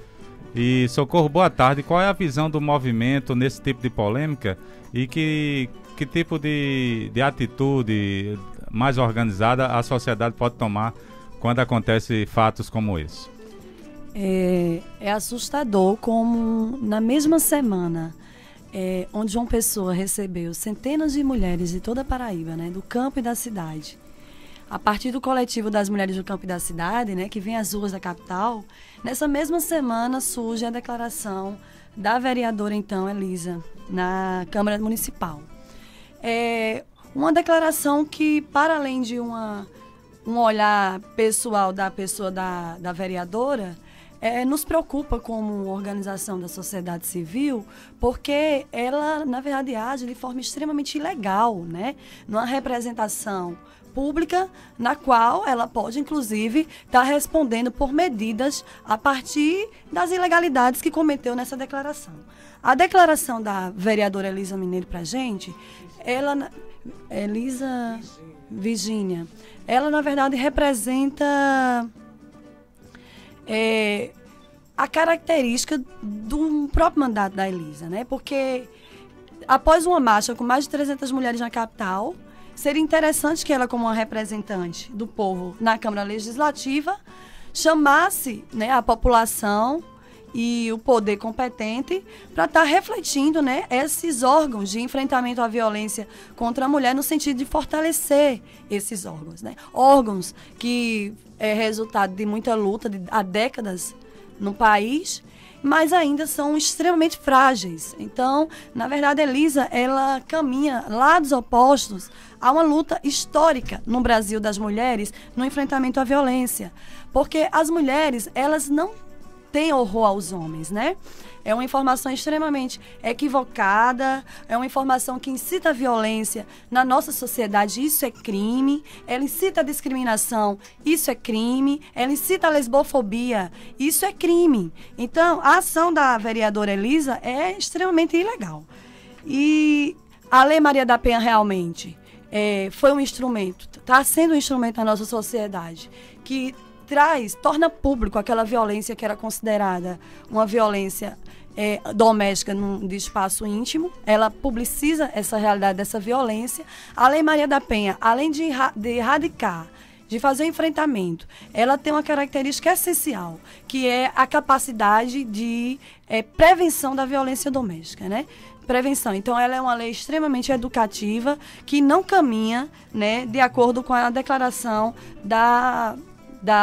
E Socorro, boa tarde. Qual é a visão do movimento nesse tipo de polêmica e que tipo de atitude mais organizada a sociedade pode tomar quando acontece fatos como esse? É assustador como na mesma semana onde João Pessoa recebeu centenas de mulheres de toda a Paraíba, né, do campo e da cidade, a partir do coletivo das mulheres do campo e da cidade, né, que vem às ruas da capital, nessa mesma semana surge a declaração da vereadora, então, Elisa, na Câmara Municipal. Uma declaração que, para além de um olhar pessoal da pessoa da vereadora, nos preocupa como organização da sociedade civil, porque ela, na verdade, age de forma extremamente ilegal, né, numa representação pública, na qual ela pode, inclusive, estar respondendo por medidas a partir das ilegalidades que cometeu nessa declaração. A declaração da vereadora Elisa Mineiro para a gente, Elisa Virgínia, ela, na verdade, representa a característica do próprio mandato da Elisa, né? Porque após uma marcha com mais de 300 mulheres na capital, seria interessante que ela, como uma representante do povo na Câmara Legislativa, chamasse, né, a população e o poder competente para estar refletindo, né, esses órgãos de enfrentamento à violência contra a mulher, no sentido de fortalecer esses órgãos, né? Órgãos que é resultado de muita luta há décadas no país, mas ainda são extremamente frágeis. Então, na verdade, Elisa, ela caminha lados opostos a uma luta histórica no Brasil das mulheres no enfrentamento à violência. Porque as mulheres, elas não têm horror aos homens, né? É uma informação extremamente equivocada, é uma informação que incita a violência na nossa sociedade, isso é crime. Ela incita a discriminação, isso é crime. Ela incita a lesbofobia, isso é crime. Então, a ação da vereadora Elisa é extremamente ilegal. E a Lei Maria da Penha realmente foi um instrumento, está sendo um instrumento na nossa sociedade, que torna público aquela violência que era considerada uma violência doméstica de espaço íntimo. Ela publiciza essa realidade dessa violência. A Lei Maria da Penha, além de erradicar, de fazer o enfrentamento, ela tem uma característica essencial, que é a capacidade de prevenção da violência doméstica, né? Prevenção. Então, ela é uma lei extremamente educativa, que não caminha, né, de acordo com a declaração da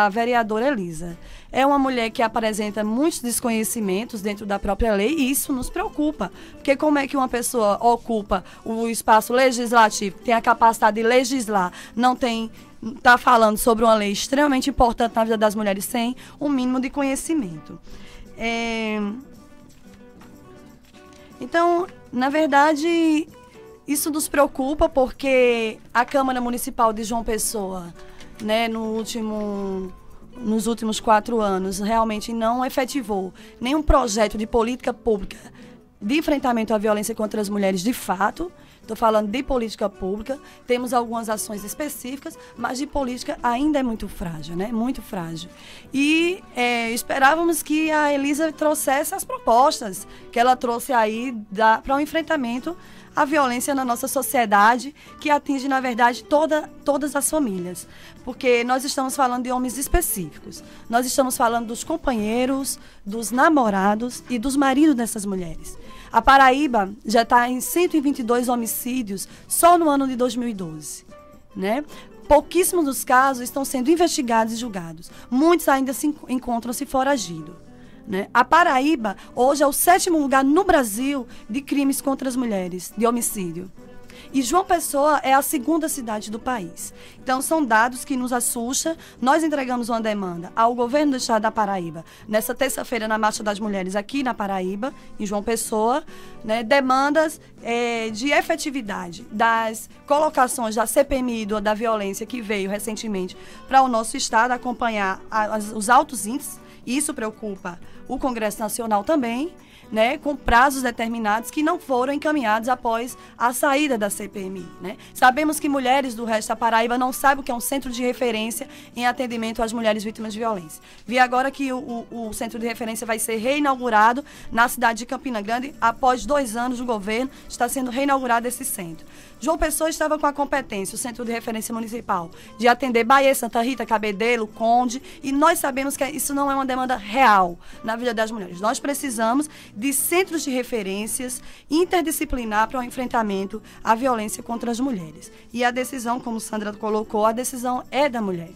vereadora Elisa. É uma mulher que apresenta muitos desconhecimentos dentro da própria lei, e isso nos preocupa. Porque como é que uma pessoa ocupa o espaço legislativo, tem a capacidade de legislar, está falando sobre uma lei extremamente importante na vida das mulheres sem um mínimo de conhecimento. Então, na verdade, isso nos preocupa porque a Câmara Municipal de João Pessoa, né, nos últimos 4 anos, realmente não efetivou nenhum projeto de política pública de enfrentamento à violência contra as mulheres de fato. Estou falando de política pública, temos algumas ações específicas, mas de política ainda é muito frágil, né? Muito frágil. E esperávamos que a Elisa trouxesse as propostas que ela trouxe aí para o enfrentamento à violência na nossa sociedade, que atinge, na verdade, todas as famílias. Porque nós estamos falando de homens específicos. Nós estamos falando dos companheiros, dos namorados e dos maridos dessas mulheres. A Paraíba já está em 122 homicídios só no ano de 2012, né? Pouquíssimos dos casos estão sendo investigados e julgados. Muitos ainda encontram-se foragidos, né? A Paraíba hoje é o 7º lugar no Brasil de crimes contra as mulheres, de homicídio. E João Pessoa é a 2ª cidade do país. Então, são dados que nos assustam. Nós entregamos uma demanda ao governo do estado da Paraíba, nessa terça-feira, na Marcha das Mulheres, aqui na Paraíba, em João Pessoa, né, demandas de efetividade das colocações da CPMI da violência que veio recentemente para o nosso estado acompanhar os altos índices. Isso preocupa o Congresso Nacional também, né, com prazos determinados que não foram encaminhados após a saída da CPMI, né? Sabemos que mulheres do resto da Paraíba não sabem o que é um centro de referência em atendimento às mulheres vítimas de violência. Vi agora que o centro de referência vai ser reinaugurado na cidade de Campina Grande. Após 2 anos do governo, está sendo reinaugurado esse centro. João Pessoa estava com a competência, o centro de referência municipal, de atender Bahia, Santa Rita, Cabedelo, Conde, e nós sabemos que isso não é uma demanda real na vida das mulheres. Nós precisamos de centros de referências interdisciplinar para o enfrentamento à violência contra as mulheres. E a decisão, como Sandra colocou, a decisão é da mulher.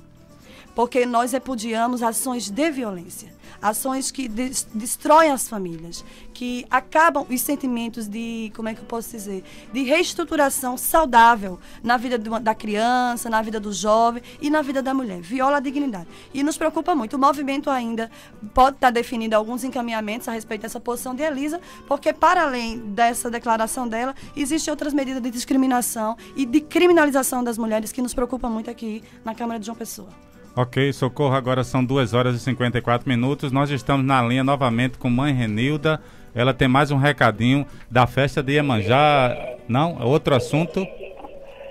Porque nós repudiamos ações de violência, ações que destroem as famílias, que acabam os sentimentos de, como é que eu posso dizer, de reestruturação saudável na vida da criança, na vida do jovem e na vida da mulher. Viola a dignidade. E nos preocupa muito. O movimento ainda pode estar definindo alguns encaminhamentos a respeito dessa posição de Elisa, porque para além dessa declaração dela, existem outras medidas de discriminação e de criminalização das mulheres que nos preocupa muito aqui na Câmara de João Pessoa. Ok, Socorro, agora são 2h54. Nós estamos na linha novamente com mãe Renilda. Ela tem mais um recadinho da festa de Iemanjá. Não? Outro assunto?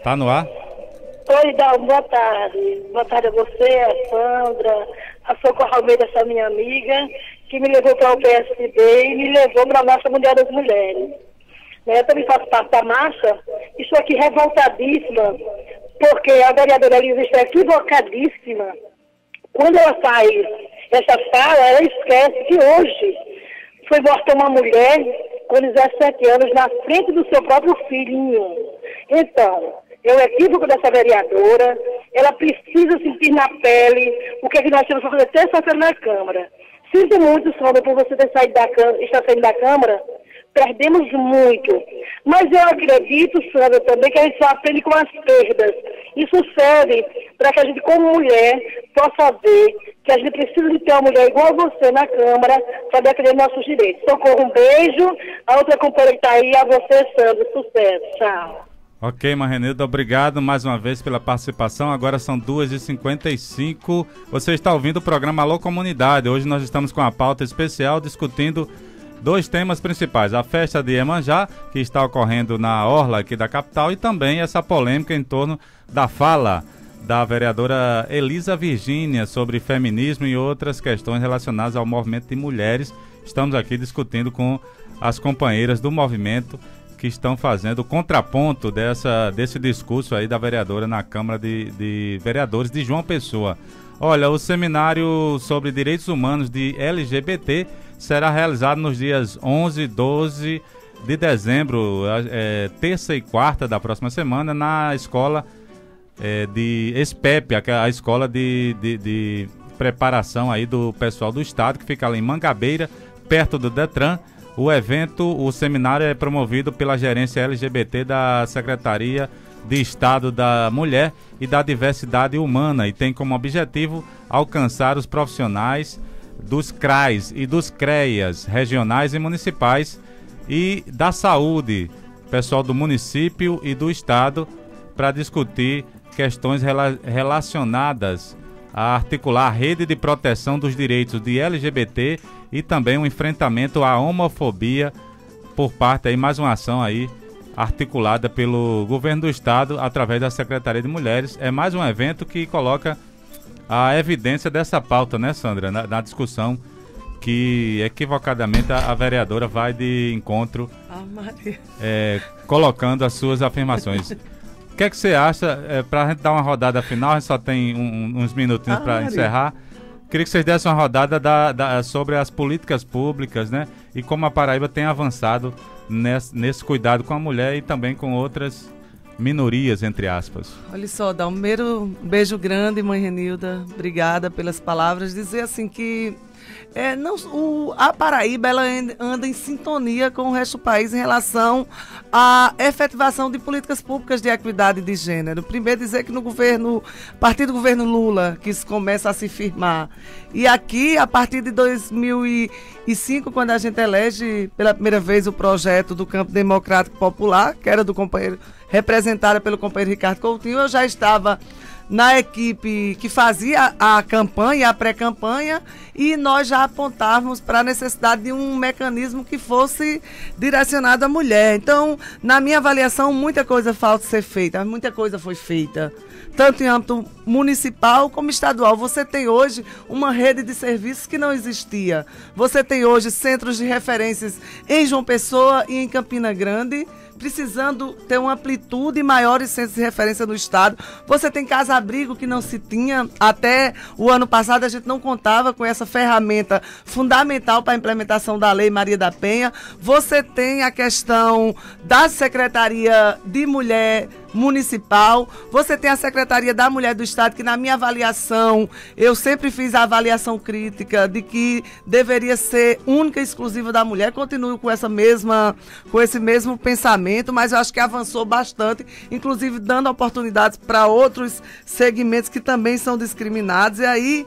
Tá no ar? Oi, Dalmo, boa tarde. Boa tarde a você, a Sandra, a Socorro Almeida, essa minha amiga, que me levou para o PSDB e me levou para a Marcha Mundial das Mulheres. Eu também faço parte da marcha. Estou aqui revoltadíssima, porque a vereadora Elisa está equivocadíssima. Quando ela faz essa fala, ela esquece que hoje foi morta uma mulher com 17 anos na frente do seu próprio filhinho. Então, é um equívoco dessa vereadora. Ela precisa sentir na pele o que é que nós temos para fazer terça-feira na Câmara. Sinto muito, Sandra, por você ter saído estar saindo da Câmara. Perdemos muito. Mas eu acredito, Sandra, também que a gente só aprende com as perdas. Isso serve para que a gente, como mulher, possa ver que a gente precisa de ter uma mulher igual a você na Câmara para defender nossos direitos. Socorro, um beijo. A outra companheira que está aí, a você, Sandra. Sucesso. Tchau. Ok, Marenilda, obrigado mais uma vez pela participação. Agora são 2h55. Você está ouvindo o programa Alô Comunidade. Hoje nós estamos com a pauta especial discutindo 2 temas principais: a festa de Iemanjá, que está ocorrendo na orla aqui da capital, e também essa polêmica em torno da fala da vereadora Elisa Virgínia sobre feminismo e outras questões relacionadas ao movimento de mulheres. Estamos aqui discutindo com as companheiras do movimento que estão fazendo o contraponto desse discurso aí da vereadora na Câmara de Vereadores de João Pessoa. Olha, o seminário sobre direitos humanos de LGBT será realizado nos dias 11 e 12 de dezembro, terça e quarta da próxima semana, na escola de SPEP, a escola de preparação aí do pessoal do Estado, que fica ali em Mangabeira, perto do Detran. O seminário é promovido pela gerência LGBT da Secretaria de Estado da Mulher e da Diversidade Humana e tem como objetivo alcançar os profissionais dos CRAs e dos CREAs regionais e municipais e da saúde, pessoal do município e do estado, para discutir questões relacionadas a articular a rede de proteção dos direitos de LGBT e também o enfrentamento à homofobia por parte aí, mais uma ação aí articulada pelo governo do estado através da Secretaria de Mulheres. É mais um evento que coloca a evidência dessa pauta, né, Sandra, na discussão que equivocadamente a vereadora vai de encontro, colocando as suas afirmações. O que é que você acha, para a gente dar uma rodada final, a gente só tem uns minutinhos para encerrar. Queria que vocês dessem uma rodada sobre as políticas públicas, né, e como a Paraíba tem avançado nesse cuidado com a mulher e também com outras minorias, entre aspas. Olha só, dá um beijo grande, mãe Renilda. Obrigada pelas palavras. Dizer assim que a Paraíba ela anda em sintonia com o resto do país em relação à efetivação de políticas públicas de equidade de gênero. Primeiro dizer que a partir do governo Lula, que isso começa a se firmar. E aqui, a partir de 2005, quando a gente elege pela primeira vez o projeto do Campo Democrático Popular, que era do companheiro, representada pelo companheiro Ricardo Coutinho, eu já estava na equipe que fazia a campanha, a pré-campanha, e nós já apontávamos para a necessidade de um mecanismo que fosse direcionado à mulher. Então, na minha avaliação, muita coisa falta ser feita, muita coisa foi feita, tanto em âmbito municipal como estadual. Você tem hoje uma rede de serviços que não existia. Você tem hoje centros de referências em João Pessoa e em Campina Grande, precisando ter uma amplitude maior de centros de referência no estado. Você tem casa-abrigo que não se tinha. Até o ano passado a gente não contava com essa ferramenta fundamental para a implementação da Lei Maria da Penha. Você tem a questão da Secretaria de Mulher Municipal, você tem a Secretaria da Mulher do Estado, que na minha avaliação, eu sempre fiz a avaliação crítica de que deveria ser única e exclusiva da mulher. Continuo com esse mesmo pensamento, mas eu acho que avançou bastante, inclusive dando oportunidades para outros segmentos que também são discriminados. E aí,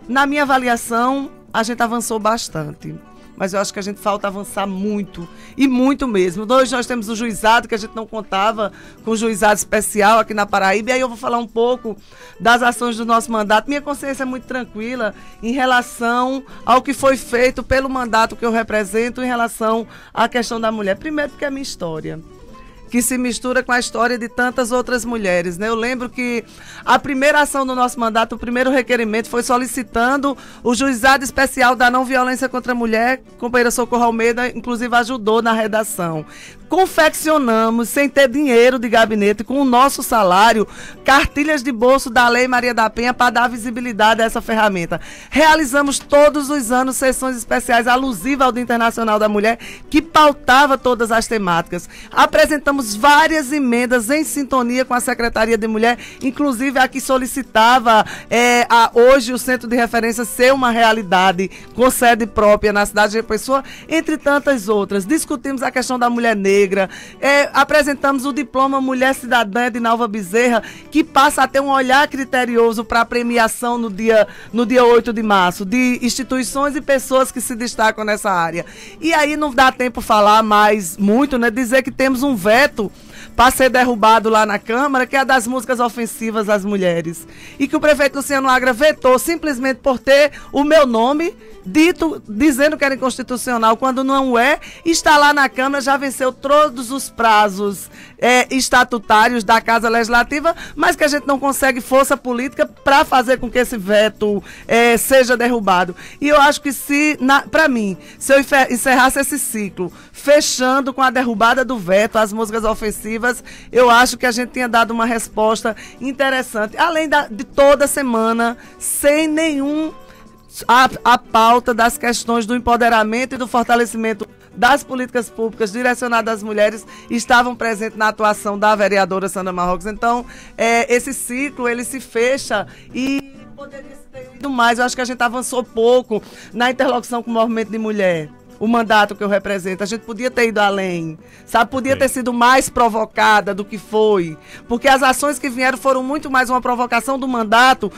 na minha avaliação, a gente avançou bastante. Mas eu acho que a gente falta avançar muito, e muito mesmo. Hoje nós temos o juizado, que a gente não contava com o juizado especial aqui na Paraíba, e aí eu vou falar um pouco das ações do nosso mandato. Minha consciência é muito tranquila em relação ao que foi feito pelo mandato que eu represento em relação à questão da mulher. Primeiro porque é minha história, que se mistura com a história de tantas outras mulheres, né? Eu lembro que a primeira ação do nosso mandato, o primeiro requerimento foi solicitando o juizado especial da não violência contra a mulher. A companheira Socorro Almeida, inclusive, ajudou na redação. Confeccionamos, sem ter dinheiro de gabinete, com o nosso salário, cartilhas de bolso da Lei Maria da Penha para dar visibilidade a essa ferramenta. Realizamos todos os anos sessões especiais alusivas ao Dia Internacional da Mulher, que pautava todas as temáticas. Apresentamos várias emendas em sintonia com a Secretaria de Mulher, inclusive a que solicitava hoje o Centro de Referência ser uma realidade com sede própria na cidade de João Pessoa, entre tantas outras. Discutimos a questão da mulher negra, apresentamos o diploma Mulher Cidadã de Nalva Bezerra, que passa a ter um olhar criterioso para a premiação no dia 8 de março, de instituições e pessoas que se destacam nessa área. E aí não dá tempo falar mais muito, né? Dizer que temos um veto para ser derrubado lá na Câmara, que é a das músicas ofensivas às mulheres. E que o prefeito Luciano Agra vetou simplesmente por ter o meu nome dizendo que era inconstitucional, quando não é. Está lá na Câmara, já venceu todos os prazos estatutários da Casa Legislativa, mas que a gente não consegue força política para fazer com que esse veto seja derrubado. E eu acho que para mim, se eu encerrasse esse ciclo fechando com a derrubada do veto às músicas ofensivas, eu acho que a gente tinha dado uma resposta interessante, além de toda semana, sem nenhum a pauta das questões do empoderamento e do fortalecimento das políticas públicas direcionadas às mulheres estavam presentes na atuação da vereadora Sandra Marrocos. Então, esse ciclo, ele se fecha e poderia ter ido mais. Eu acho que a gente avançou pouco na interlocução com o movimento de mulher. O mandato que eu represento, a gente podia ter ido além, sabe? Podia ter sido mais provocada do que foi, porque as ações que vieram foram muito mais uma provocação do mandato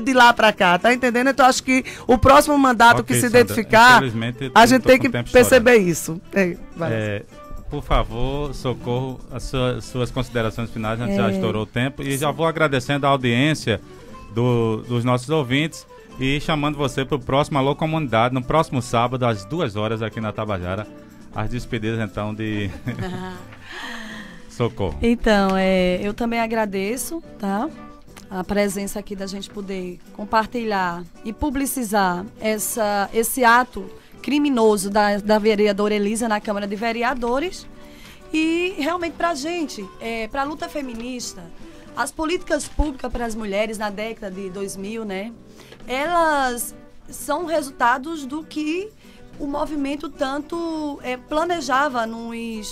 de lá para cá, tá entendendo? Então acho que o próximo mandato que se identificar, a gente tem que perceber isso. Por favor, Socorro, as suas considerações finais, a gente já estourou o tempo, e já vou agradecendo a audiência dos nossos ouvintes. E chamando você para o próximo Alô Comunidade, no próximo sábado, às 2 horas, aqui na Tabajara. As despedidas, então, de Socorro. Então, eu também agradeço, tá? A presença aqui da gente poder compartilhar e publicizar esse ato criminoso da vereadora Elisa na Câmara de Vereadores. E, realmente, para a gente, para a luta feminista, as políticas públicas para as mulheres na década de 2000, né? Elas são resultados do que o movimento tanto planejava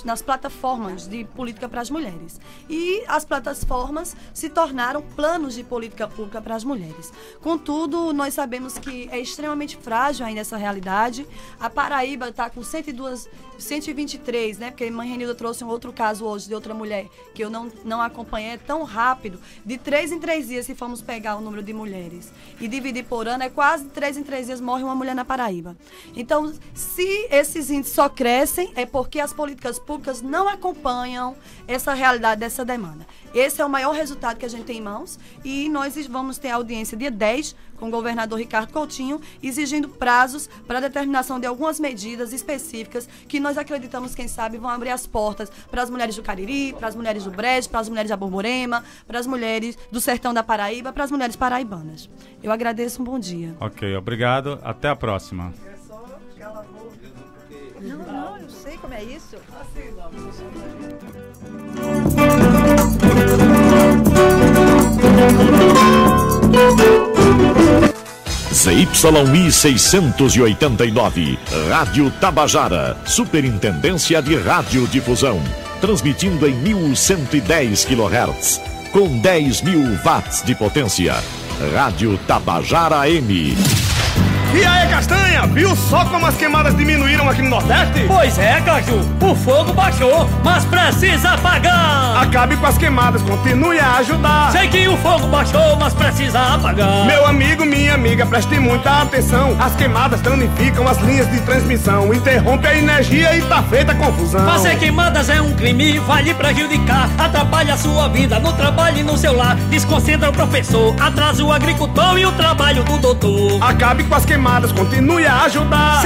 nas plataformas de política para as mulheres. E as plataformas se tornaram planos de política pública para as mulheres. Contudo, nós sabemos que é extremamente frágil ainda essa realidade. A Paraíba está com 123, né? Porque a Mãe Renilda trouxe um outro caso hoje de outra mulher que eu não acompanhei tão rápido. De 3 em 3 dias, se formos pegar o número de mulheres e dividir por ano, é quase 3 em 3 dias morre uma mulher na Paraíba. Então, se esses índices só crescem, é porque as políticas públicas não acompanham essa realidade dessa demanda. Esse é o maior resultado que a gente tem em mãos e nós vamos ter audiência dia 10 com o governador Ricardo Coutinho, exigindo prazos para a determinação de algumas medidas específicas que nós acreditamos, quem sabe, vão abrir as portas para as mulheres do Cariri, para as mulheres do Brejo, para as mulheres da Borborema, para as mulheres do sertão da Paraíba, para as mulheres paraibanas. Eu agradeço, um bom dia. Ok, obrigado. Até a próxima. Não, eu sei como é isso. ZYI 689, Rádio Tabajara, Superintendência de Radiodifusão, transmitindo em 1110 kHz, com 10.000 watts de potência. Rádio Tabajara M. E aí, Castanha, viu só como as queimadas diminuíram aqui no Nordeste? Pois é, Caju, o fogo baixou, mas precisa apagar. Acabe com as queimadas, continue a ajudar. Sei que o fogo baixou, mas precisa apagar. Meu amigo, minha amiga, preste muita atenção. As queimadas danificam as linhas de transmissão, interrompe a energia e tá feita confusão. Fazer queimadas é um crime, vai lhe prejudicar, atrapalha a sua vida no trabalho e no seu lar, desconcentra o professor, atrasa o agricultor e o trabalho do doutor. Acabe com as queimadas, continue a ajudar.